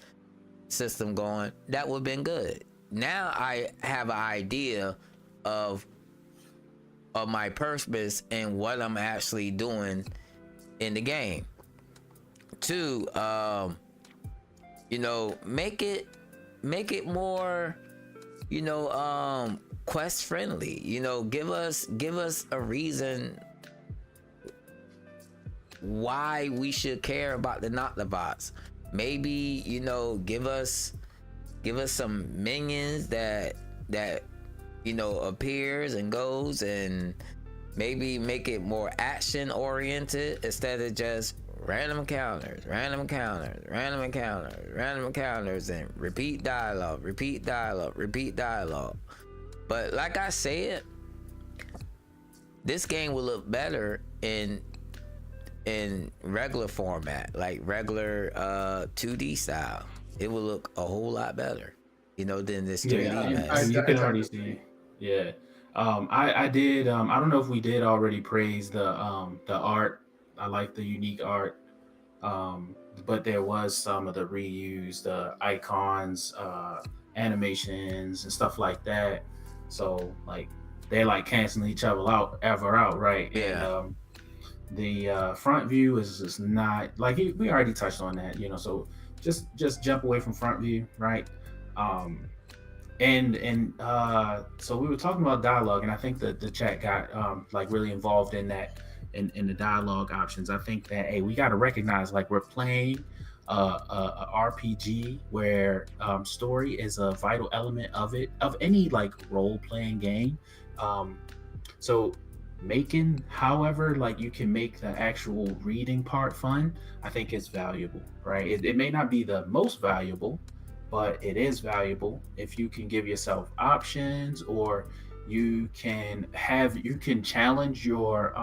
system going, that would have been good. Now I have an idea of my purpose and what I'm actually doing in the game. Two, make it more, quest friendly. Give us a reason why we should care about the not the bots. Maybe give us some minions that appears and goes, and maybe make it more action oriented instead of just random encounters, and repeat dialogue. But like I said, this game will look better in regular format, like regular 2D style. It will look a whole lot better, than this 3D mess. You can already see. Yeah. I did. I don't know if we did already praise the art. I like the unique art. But there was some of the reused icons, animations, and stuff like that. So like they're like canceling each other out, right? And Yeah. the front view is just not like we already touched on that, So just jump away from front view, right? Um, and so we were talking about dialogue, and I think that the chat got like really involved in that in the dialogue options. I think that hey, we got to recognize like we're playing a RPG where story is a vital element of any like role playing game. So making however like you can make the actual reading part fun, I think is valuable, right? It may not be the most valuable, but it is valuable if you can give yourself options, or you can challenge your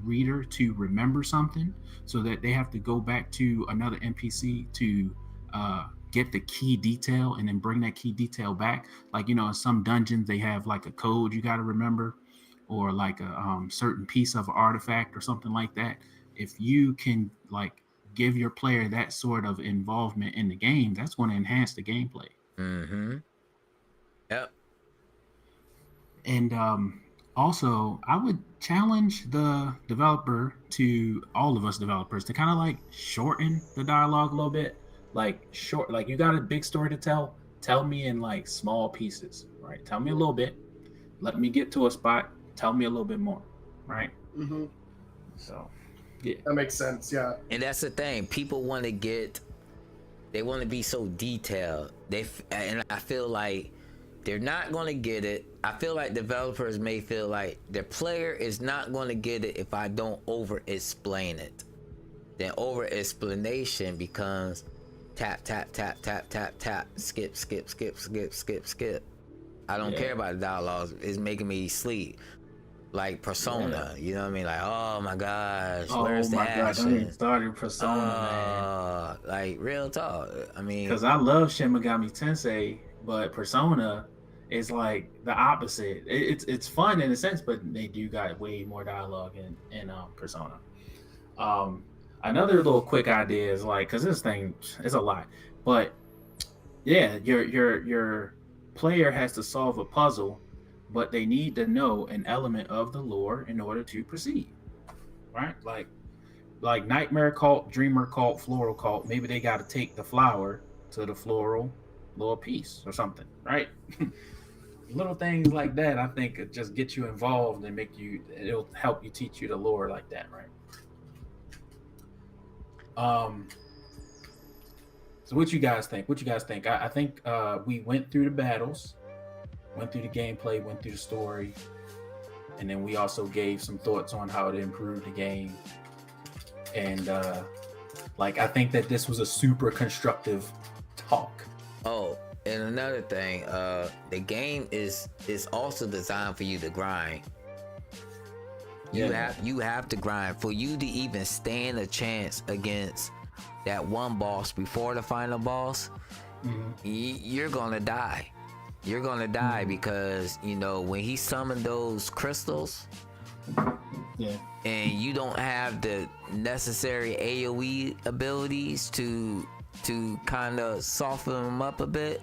reader to remember something, so that they have to go back to another NPC to get the key detail and then bring that key detail back. Like, in some dungeons they have like a code you got to remember, or like a certain piece of artifact or something like that. If you can like give your player that sort of involvement in the game, that's going to enhance the gameplay. Mm-hmm. Yep. And also, I would challenge the developer to all of us developers to kind of like shorten the dialogue a little bit. Like you got a big story to tell me in like small pieces, right? Tell me a little bit, let me get to a spot, tell me a little bit more, right? Mm-hmm. So yeah, that makes sense. Yeah, And that's the thing. People want to be so detailed. And I feel like they're not going to get it. I feel like developers may feel like the player is not going to get it if I don't over explain it. Then over explanation becomes tap, tap, tap, tap, tap, tap, skip, skip, skip, skip, skip, skip. I don't care about the dialogue. It's making me sleep. Like Persona, you know what I mean? Like, oh my gosh, where's the action? Gosh, don't even started Persona, man. Like real talk. I mean, because I love Shin Megami Tensei, but Persona is like the opposite. It's fun in a sense, but they do got way more dialogue in Persona. Another little quick idea is like, because this thing is a lot, but yeah, your player has to solve a puzzle, but they need to know an element of the lore in order to proceed, right? Like Nightmare Cult, Dreamer Cult, Floral Cult. Maybe they got to take the flower to the floral little piece or something, right? Little things like that, I think, could just get you involved and it'll help you teach you the lore like that, right? So what you guys think? I think we went through the battles, went through the gameplay, went through the story, and then we also gave some thoughts on how to improve the game. And I think that this was a super constructive talk. Oh, and another thing, the game is also designed for you to grind. You have to grind for you to even stand a chance against that one boss before the final boss. Mm-hmm. You're gonna die. You're gonna die because when he summoned those crystals, and you don't have the necessary AoE abilities to kind of soften them up a bit,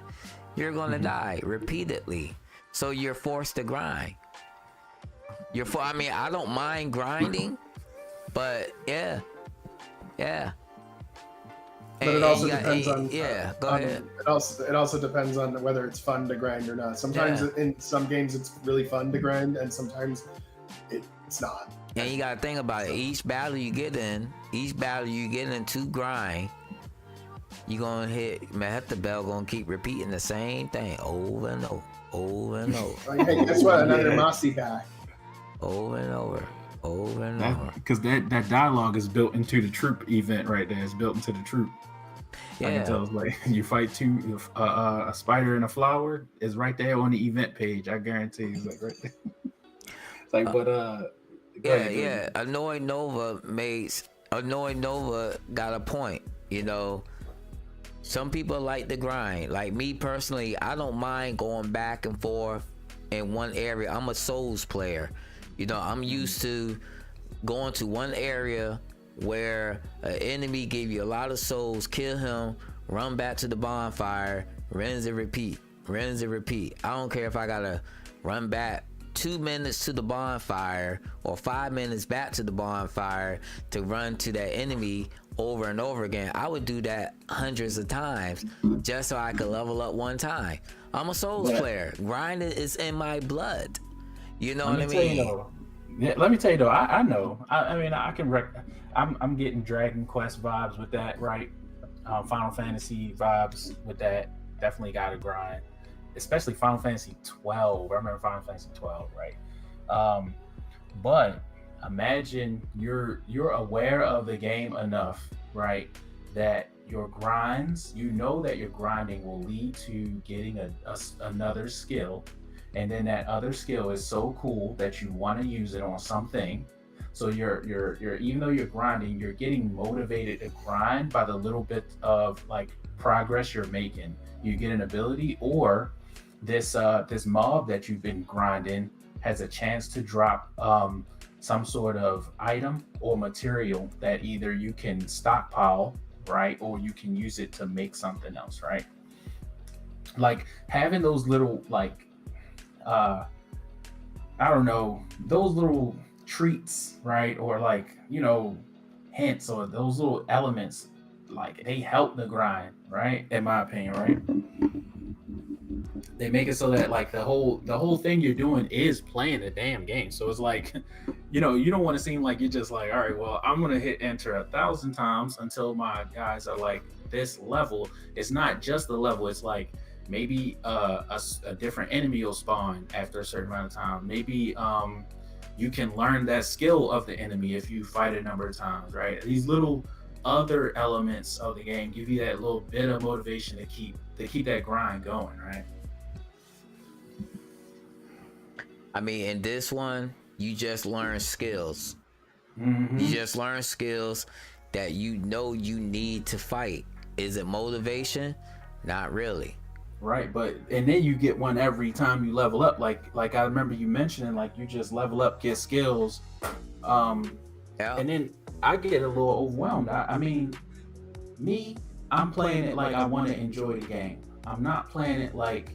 you're gonna die repeatedly. So you're forced to grind. I mean, I don't mind grinding, but yeah. But it also depends on. Go ahead. It also depends on whether it's fun to grind or not. Sometimes in some games it's really fun to grind, and sometimes it's not. And you gotta think about it. Each battle you get in to grind, you gonna hit the bell, gonna keep repeating the same thing over and over. Hey, guess what? Another Mossy back. Over and over. Because that dialogue is built into the troop event right there. It's built into the troop. Yeah. I can tell. It's like you fight a spider and a flower is right there on the event page. I guarantee it's like right there. It's like, Annoying Nova got a point. Some people like the grind. Like me personally, I don't mind going back and forth in one area. I'm a Souls player. I'm used to going to one area where an enemy gave you a lot of souls, kill him, run back to the bonfire, rinse and repeat, rinse and repeat. I don't care if I gotta run back 2 minutes to the bonfire or 5 minutes back to the bonfire to run to that enemy over and over again. I would do that hundreds of times just so I could level up one time. I'm a Souls player. Grinding is in my blood. You know what I mean? Let me tell you though, I know. I mean, I can I'm getting Dragon Quest vibes with that, right? Final Fantasy vibes with that. Definitely got to grind, especially Final Fantasy 12. I remember Final Fantasy 12, right? But imagine you're aware of the game enough, right, that your grinds, you know that your grinding will lead to getting another skill, and then that other skill is so cool that you want to use it on something. So you're even though you're grinding, you're getting motivated to grind by the little bit of like progress you're making. You get an ability, or this mob that you've been grinding has a chance to drop some sort of item or material that either you can stockpile, right, or you can use it to make something else, right? Like having those little like I don't know, those little treats, right, or like, you know, hints, or those little elements, like they help the grind, right, in my opinion, right? They make it so that like the whole thing you're doing is playing the damn game. So it's like, you know, you don't want to seem like you're just like, all right, well, I'm gonna hit enter 1,000 times until my guys are like this level. It's not just the level, it's like maybe a different enemy will spawn after a certain amount of time. Maybe you can learn that skill of the enemy if you fight a number of times, right? These little other elements of the game give you that little bit of motivation to keep that grind going, right? I mean, in this one, you just learn skills. Mm-hmm. You just learn skills that you know you need to fight. Is it motivation? Not really. Right, and then you get one every time you level up. Like I remember you mentioning, like you just level up, get skills, and then I get a little overwhelmed. I mean, I'm playing it like I want to enjoy the game. I'm not playing it like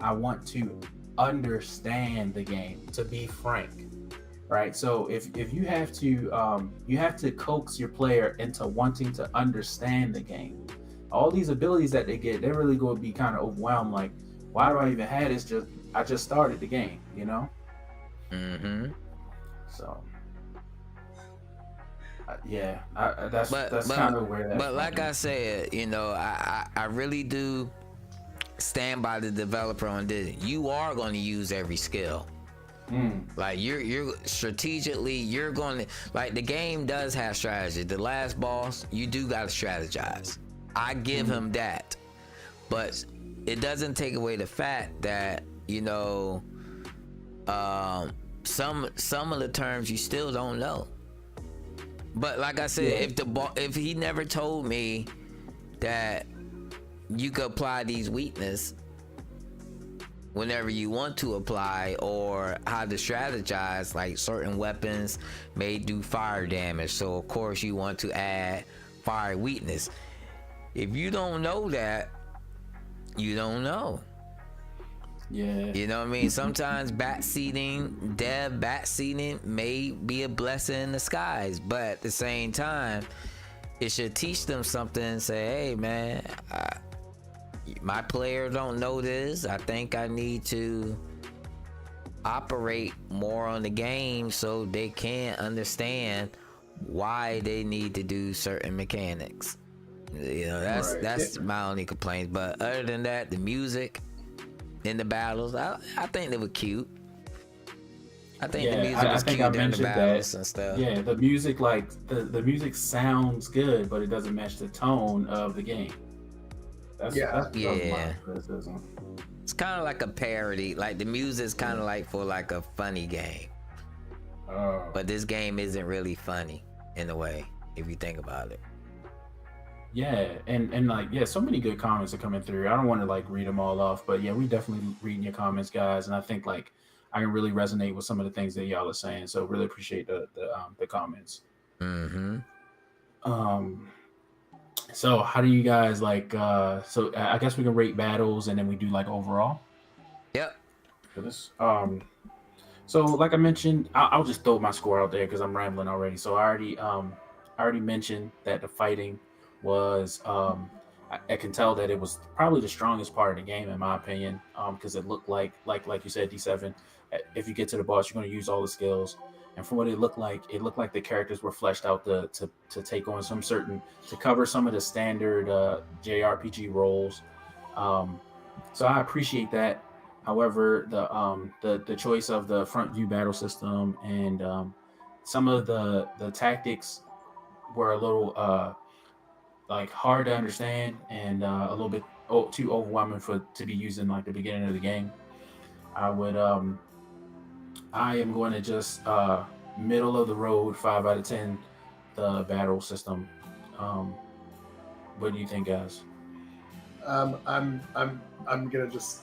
I want to understand the game, to be frank, right? So if you have to coax your player into wanting to understand the game. All these abilities that they get, they're really going to be kind of overwhelmed. Like, why do I even have this? I just started the game, you know? Mm-hmm. So, yeah, that's kind of where that. But like I said, you know, I really do stand by the developer on this. You are going to use every skill. Like you're strategically, you're going to, like, the game does have strategy. The last boss, you do got to strategize. I give him that, but it doesn't take away the fact that, you know, some of the terms you still don't know. But like I said, if he never told me that you could apply these weaknesses whenever you want to apply, or how to strategize, like certain weapons may do fire damage, so of course you want to add fire weakness. If you don't know that, you don't know. Yeah. You know what I mean? Sometimes backseating may be a blessing in disguise, but at the same time, it should teach them something and say, hey man, my player don't know this. I think I need to operate more on the game so they can understand why they need to do certain mechanics. You know, that's my only complaint. But other than that, the music in the battles, I think they were cute. I think the music was cute during the battles and stuff. Yeah, the music, like the music sounds good, but it doesn't match the tone of the game. That's my criticism. It's kind of like a parody. Like the music's kind of like for like a funny game. But this game isn't really funny in a way, if you think about it. Yeah, and like, yeah, so many good comments are coming through. I don't want to like read them all off, but yeah, we definitely reading your comments, guys. And I think like I can really resonate with some of the things that y'all are saying. So really appreciate the comments. Mm-hmm. Um, so how do you guys like? So I guess we can rate battles and then we do like overall Yep. for this. So like I mentioned, I'll just throw my score out there because I'm rambling already. So I already mentioned that the fighting was I can tell that it was probably the strongest part of the game in my opinion. Because it looked like you said, D7. If you get to the boss, you're going to use all the skills. And from what it looked like the characters were fleshed out to take on some certain to cover some of the standard JRPG roles. So I appreciate that. However, the choice of the front view battle system and some of the tactics were a little like hard to understand and a little bit too overwhelming to be used in like the beginning of the game. I am going to just middle of the road, 5 out of 10, the battle system. What do you think, guys? I'm gonna just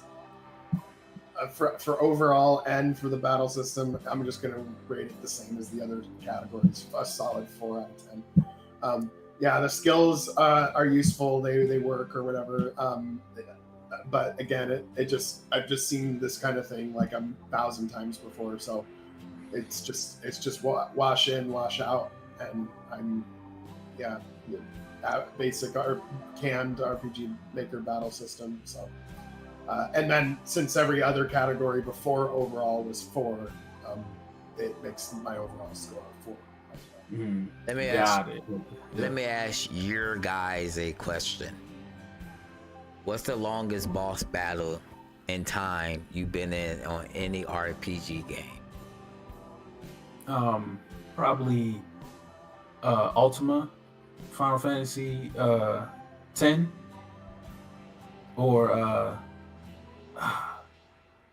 for overall and for the battle system, I'm just gonna rate it the same as the other categories. A solid 4 out of 10. Yeah, the skills are useful. They work or whatever. But again, I've just seen this kind of thing like 1,000 times before. So it's just wash in, wash out, and basic or canned RPG Maker battle system. So and then since every other category before overall was 4, it makes my overall score 4. Let me ask your guys a question. What's the longest boss battle in time you've been in on any RPG game? Probably Ultima, Final Fantasy 10, or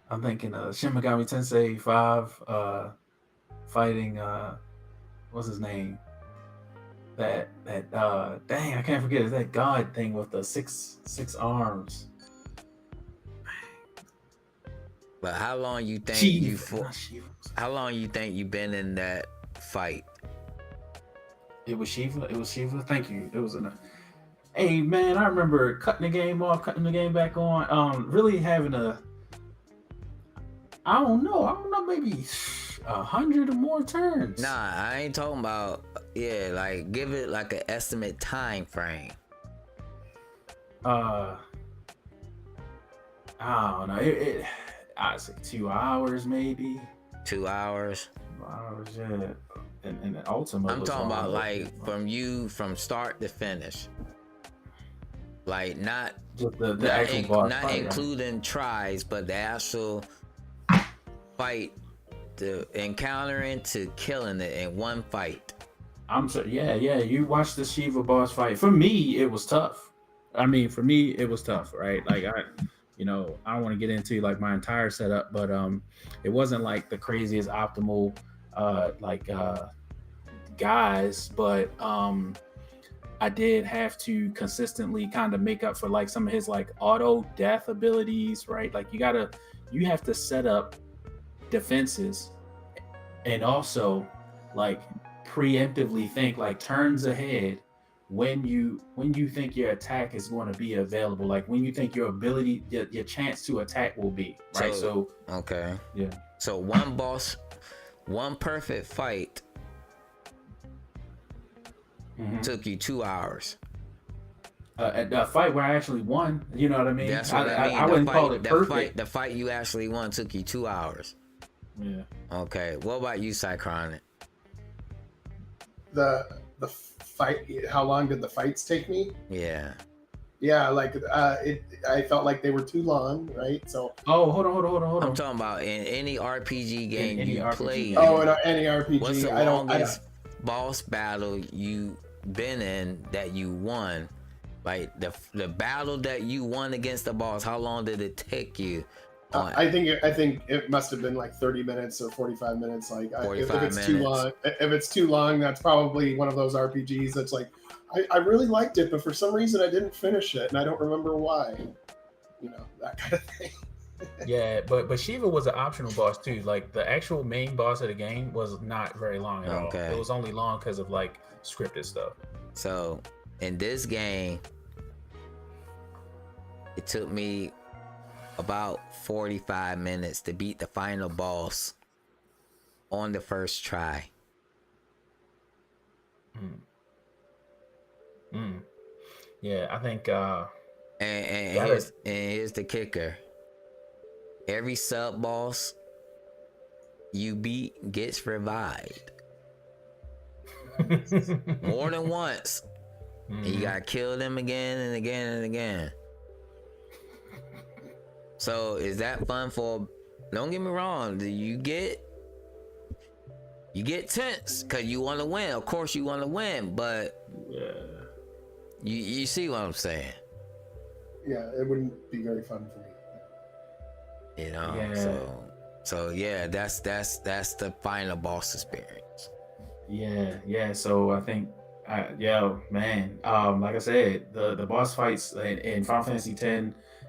I'm thinking Shin Megami Tensei 5, fighting what's his name? That dang, I can't forget. It's that god thing with the six arms. But how long you think how long you think you've been in that fight? It was Shiva. Thank you. It was enough. Hey man, I remember cutting the game off, cutting the game back on. Really having I don't know, maybe 100 or more turns. Nah, I ain't talking about. Yeah, like give it like an estimate time frame. I don't know. I'd say 2 hours maybe. 2 hours. 2 hours, yeah. And the Ultimate. I'm talking about like from start to finish. Like not just the actual boss not fight, including right? Tries, but the actual fight, the encountering to killing it in one fight. I'm sorry, yeah. You watched the Shiva boss fight. For me, it was tough. I mean, for me, it was tough, right? Like I don't want to get into like my entire setup, but it wasn't like the craziest optimal guys, but I did have to consistently kind of make up for like some of his like auto death abilities, right? Like you have to set up defenses and also like preemptively think like turns ahead when you think your attack is going to be available, like when you think your ability your chance to attack will be, right? So okay, yeah, so one perfect fight took you 2 hours. A fight where I actually won, you know what I mean? That's what I mean. I wouldn't call it perfect. The fight you actually won took you 2 hours. Yeah. Okay. What about you, Cychronic? The fight. How long did the fights take me? Yeah. Yeah, like I felt like they were too long, right? So. Oh, hold on. I'm talking about in any RPG game you played. Oh, in any RPG. What's the longest boss battle you been in that you won? Like the battle that you won against the boss, how long did it take you? I think it must have been like 30 minutes or 45 minutes. Like 45 if it's minutes. too long, if it's too long, that's probably one of those RPGs that's like, I really liked it, but for some reason I didn't finish it, and I don't remember why. You know, that kind of thing. Yeah, but Shiva was an optional boss too. Like the actual main boss of the game was not very long at all. It was only long because of like scripted stuff. So in this game, it took me about 45 minutes to beat the final boss on the first try. Yeah, I think And here's the kicker. Every sub boss you beat gets revived. More than once. And you gotta kill them again and again and again. So is that fun for? Don't get me wrong. You get tense because you want to win. Of course you want to win, but yeah, you see what I'm saying? Yeah, it wouldn't be very fun for me. You know. Yeah. So yeah, that's the final boss experience. Yeah. So I think, man. Like I said, the boss fights in Final Fantasy X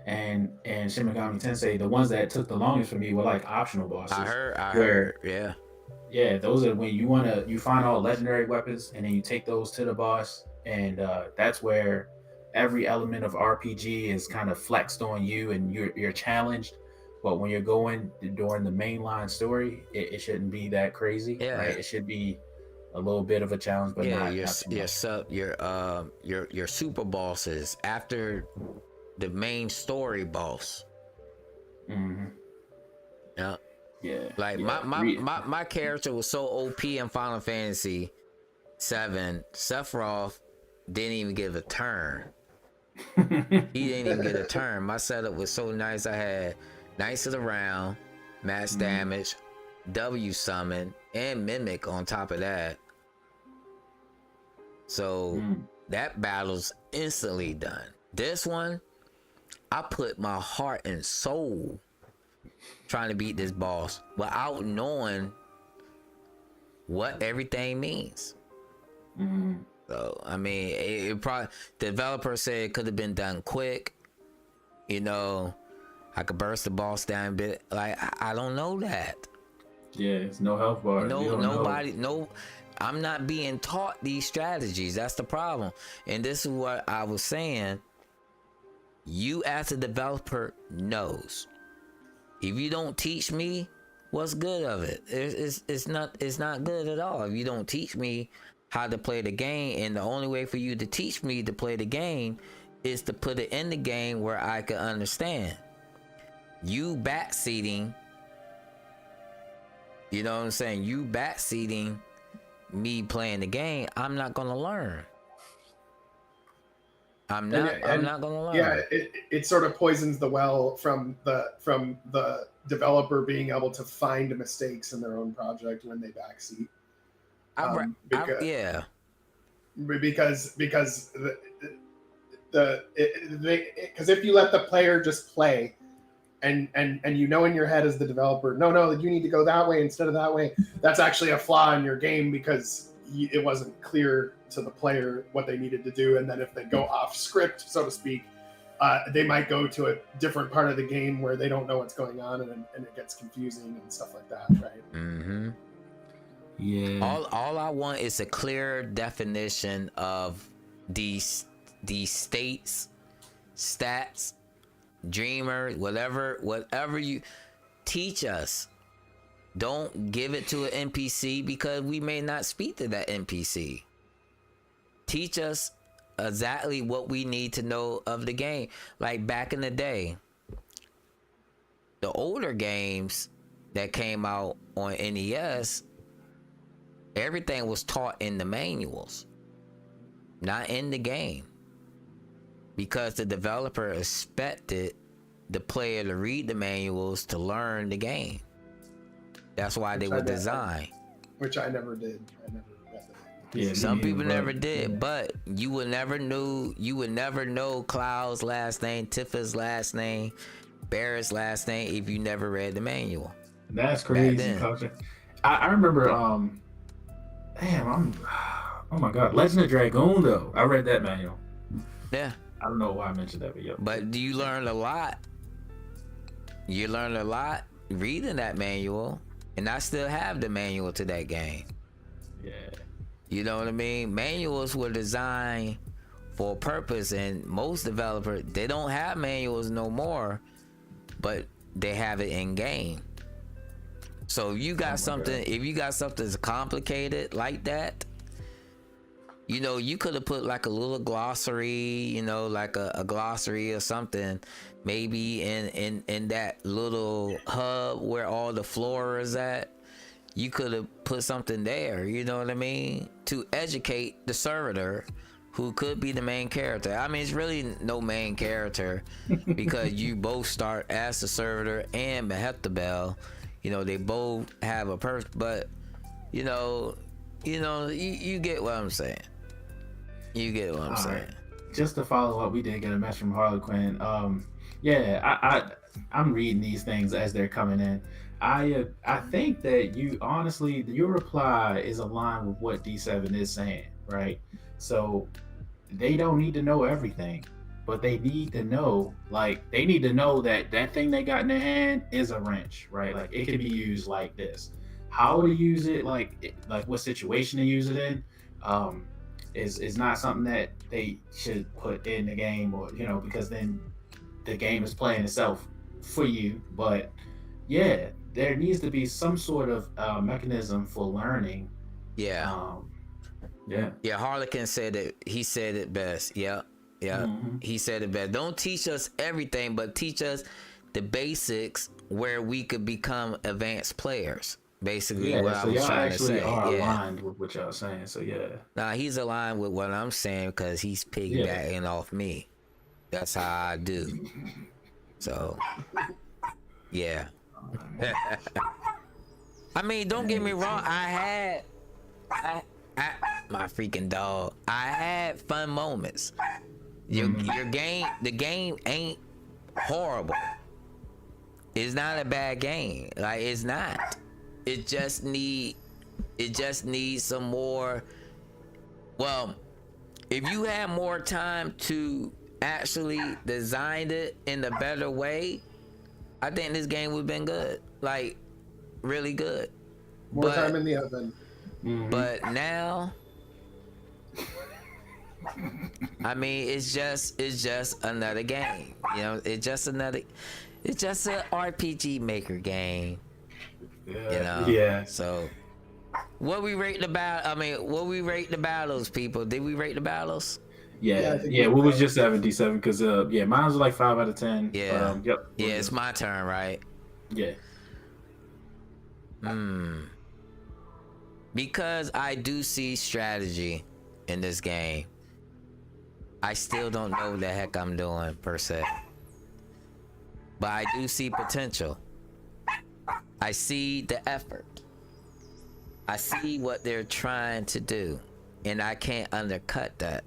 and Shin Megami Tensei, the ones that took the longest for me were like optional bosses. I heard, yeah. Yeah, those are when you find all legendary weapons and then you take those to the boss, and that's where every element of RPG is kind of flexed on you and you're challenged. But when you're going during the mainline story, it shouldn't be that crazy. Yeah. Right? It should be a little bit of a challenge, but yeah, not your super bosses after the main story boss. Mm-hmm. Yeah. Yeah. Like my character was so OP in Final Fantasy 7. Sephiroth didn't even give a turn. He didn't even get a turn. My setup was so nice. I had Knights of the Round, max damage, W summon, and mimic on top of that. So that battle's instantly done. This one, I put my heart and soul trying to beat this boss without knowing what everything means. So I mean, it probably, the developer said it could have been done quick. You know, I could burst the boss down a bit. Like I don't know that. Yeah, it's no health bar. Nobody. I'm not being taught these strategies. That's the problem. And this is what I was saying. You as a developer knows. If you don't teach me, what's good of it? It's not good at all. If you don't teach me how to play the game, and the only way for you to teach me to play the game is to put it in the game where I can understand. You backseating, you know what I'm saying? You backseating me playing the game, I'm not gonna learn. I'm not gonna learn. Yeah, it sort of poisons the well from the developer being able to find mistakes in their own project when they backseat. Because if you let the player just play, and you know in your head as the developer, no, you need to go that way instead of that way. That's actually a flaw in your game because it wasn't clear to the player what they needed to do. And then if they go off script, so to speak, they might go to a different part of the game where they don't know what's going on, and it gets confusing and stuff like that, right? Mm-hmm. Yeah. All I want is a clear definition of these states, stats, dreamer, whatever you teach us. Don't give it to an NPC because we may not speak to that NPC. Teach us exactly what we need to know of the game. Like back in the day, the older games that came out on NES, everything was taught in the manuals, not in the game, because the developer expected the player to read the manuals to learn the game. That's why they were designed. Which I never did. I never read the Yeah, some people never did, but you would never know Cloud's last name, Tifa's last name, Barrett's last name if you never read the manual. That's crazy. I remember oh my god, Legend of Dragoon though. I read that manual. Yeah. I don't know why I mentioned that, but yeah. But do you learn a lot? You learn a lot reading that manual, and I still have the manual to that game. Yeah. You know what I mean? Manuals were designed for a purpose, and most developers, they don't have manuals no more, but they have it in game. So if you got something that's complicated like that, you know, you could have put like a little glossary, you know, like a glossary or something, maybe in that little hub where all the flora is at. You could have put something there, you know what I mean, to educate the servitor, who could be the main character. I mean, it's really no main character because you both start as the servitor and Mehetabel. You know, they both have a purpose, but you get what I'm saying. You get what I'm saying. Right. Just to follow up, we did get a message from Harlequin. I'm reading these things as they're coming in. I think that your reply is aligned with what D7 is saying, right? So they don't need to know everything, but they need to know, that that thing they got in their hand is a wrench, right? Like it can be used like this. How to use it, like what situation to use it in, is not something that they should put in the game, or because then the game is playing itself for you. But yeah, there needs to be some sort of mechanism for learning. Yeah. Harlequin said it. He said it best. Yeah. Mm-hmm. He said it best. Don't teach us everything, but teach us the basics where we could become advanced players. Basically, what I was trying to say. Are aligned with what y'all saying. So yeah. Nah, he's aligned with what I'm saying because he's piggybacking off me. That's how I do. So, yeah. I mean, don't get me wrong. I my freaking dog. I had fun moments. Your game, the game ain't horrible. It's not a bad game. Like, it's not. It just needs some more. Well, if you had more time to actually design it in a better way, I think this game would have been good. Like, really good. More time in the oven. Mm-hmm. But now, I mean, it's just another game. You know, it's just an RPG Maker game. Yeah. So, what we rate the battles, people? Did we rate the battles? Yeah. We was just 77 because mine was like 5 out of 10. Yeah. Yep. Yeah, it's my turn, right? Yeah. Because I do see strategy in this game, I still don't know what the heck I'm doing per se. But I do see potential. I see the effort. I see what they're trying to do, and I can't undercut that.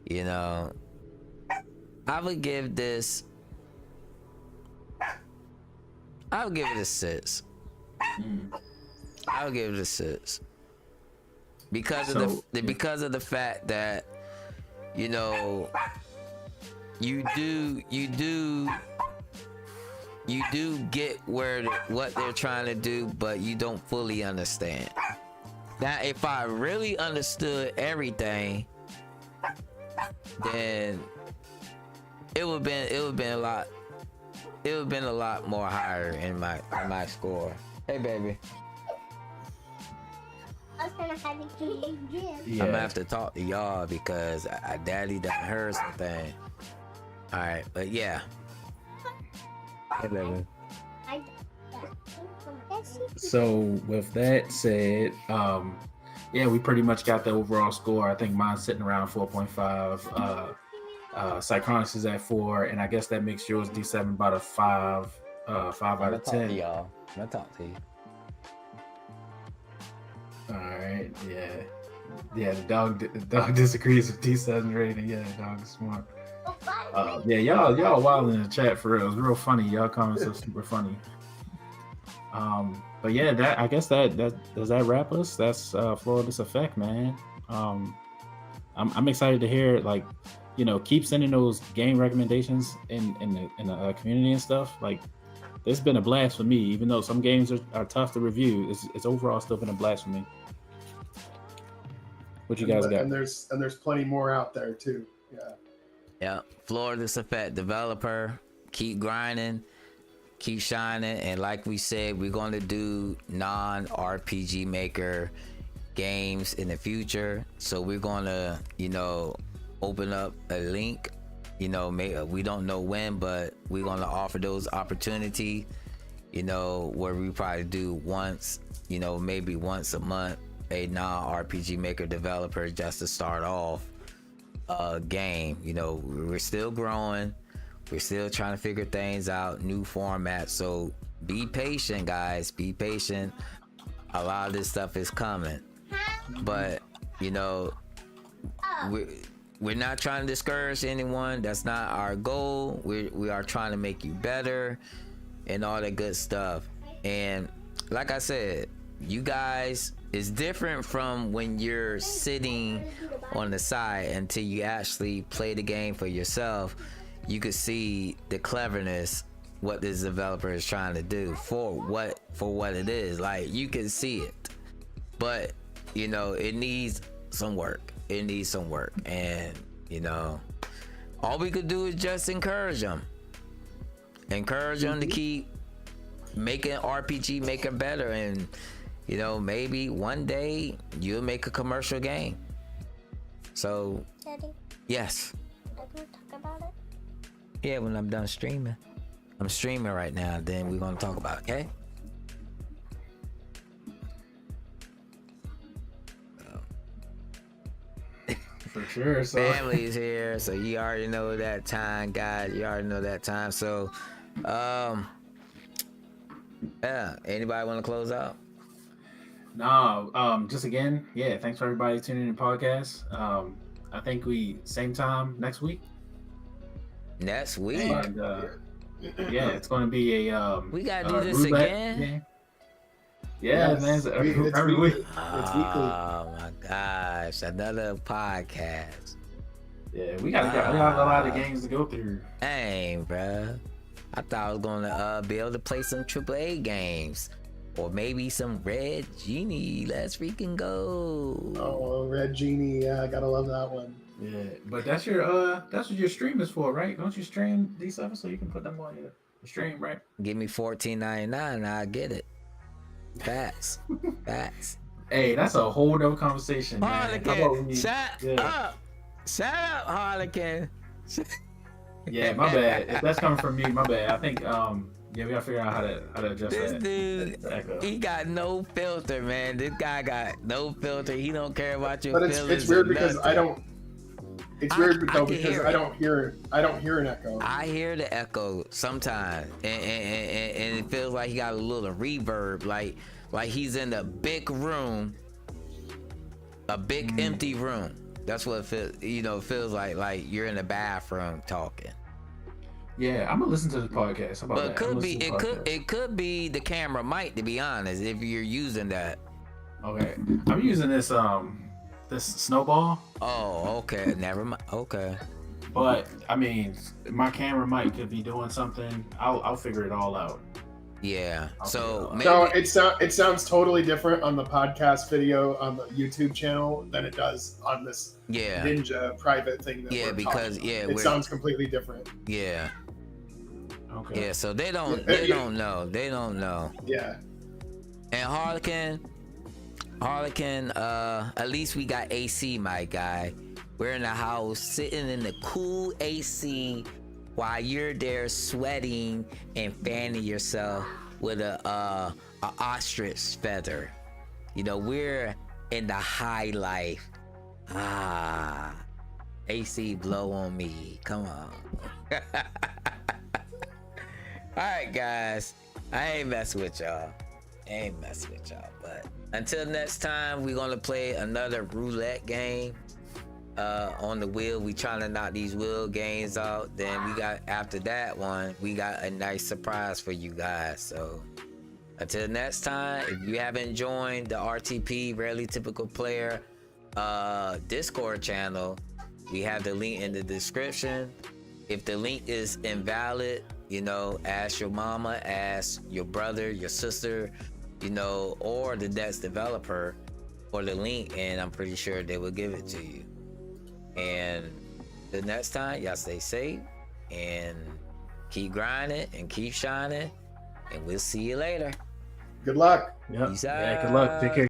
You know, I would give this. I'll give it a 6. I'll give it a 6 because of the fact that, you know, you do get what they're trying to do, but you don't fully understand. Now, if I really understood everything, then it would have been a lot more higher in my score. Hey, baby. I was gonna have it again. Yeah. I'm gonna have to talk to y'all because Daddy done heard something. All right, but yeah. Hey, baby. So with that said, we pretty much got the overall score. I think mine's sitting around 4.5. Psychronix is at 4, and I guess that makes yours D7 about a 5 out of 10. Y'all. I'm gonna talk to you. All right, yeah. The dog disagrees with D7's rating. Yeah, the dog is smart. Y'all wild in the chat for real. It's real funny. Y'all comments are super funny. But yeah, I guess that does that wrap us? That's Floral Disaffect, man. I'm excited to hear, like, you know, keep sending those game recommendations in the community and stuff. Like, it's been a blast for me, even though some games are tough to review. It's overall still been a blast for me. What you guys got? And there's plenty more out there too. Yeah. Yeah, Floral, Disaffect developer. Keep grinding, keep shining, and like we said, we're going to do non-RPG maker games in the future. So we're going to, open up a link. We don't know when, but we're going to offer those opportunity. Where we probably do once, maybe once a month, a non-RPG maker developer just to start off a game. We're still growing. We're still trying to figure things out, new formats. So be patient, guys. Be patient. A lot of this stuff is coming. But, we're not trying to discourage anyone. That's not our goal. We are trying to make you better and all that good stuff. And like I said, you guys, it's different from when you're sitting on the side until you actually play the game for yourself. You could see the cleverness what this developer is trying to do for what it is. Like, you can see it, but it needs some work. And all we could do is just encourage them to keep making RPG maker better. And maybe one day you'll make a commercial game. So Daddy, yes, I can talk about it. yeah, when I'm done streaming. I'm streaming right now, then we're gonna talk about it, okay? For sure. So Family's here, so you already know that time, guys. You already know that time. So yeah, anybody want to close out? no, just again, yeah, thanks for everybody tuning in the podcast. I think we same time next week. Next week? And yeah, it's going to be a We gotta do this roulette again? game. Yeah, Yes, man, it's every weekly. week. It's weekly. Oh my gosh, another podcast. Yeah, we got a lot of games to go through. Dang, bruh. I thought I was gonna be able to play some AAA games. Or maybe some Red Genie. Let's freaking go. Oh, Red Genie. Yeah, I gotta love that one. Yeah, but that's what your stream is for, right? Don't you stream these stuff so you can put them on your stream, right? Give me $14.99 and I'll get it. Facts. Facts. Hey, that's a whole other conversation, man. How about when Harlequin, you- shut yeah. up. Shut up, Harlequin. Yeah, my bad. If that's coming from me, my bad. I think yeah, we gotta figure out how to adjust This that. dude, that echo. he got no filter, man. This guy got no filter. He don't care about your But feelings. it's weird or because nothing. I don't. It's I weird can because hear I it. don't hear an echo. I hear the echo sometimes, and it feels like he got a little reverb, like he's in a big room, a big empty room. That's what it feels. It feels like you're in the bathroom talking. Yeah, I'm gonna listen to the podcast. How about But that? it could I'm be, listening to the podcast. it could be the camera mic, to be honest, if you're using that. Okay, I'm using this this snowball, Oh, okay, never mind. Okay. but I mean, my camera mic could be doing something. I'll figure it all out. Yeah. I'll So figure maybe, No, it sounds totally different on the podcast video on the YouTube channel than it does on this yeah, Ninja private thing. That yeah, we're because talking yeah, about. It we're, sounds completely different. yeah, Okay. yeah. So they don't know. They don't know. Yeah. And Harlequin, at least we got AC, my guy. We're in the house, sitting in the cool AC while you're there sweating and fanning yourself with a ostrich feather. We're in the high life. AC blow on me. Come on. All right, guys. I ain't messing with y'all. But until next time, we're gonna play another roulette game on the wheel. We trying to knock these wheel games out. Then we got, after that one, we got a nice surprise for you guys. So until next time, if you haven't joined the RTP, Rarely Typical Player Discord channel, we have the link in the description. If the link is invalid, ask your mama, ask your brother, your sister, or the next developer, or the link, and I'm pretty sure they will give it to you. And the next time, y'all stay safe and keep grinding and keep shining, and we'll see you later. Good luck. Yep. Peace Yeah, good luck. Take out. care.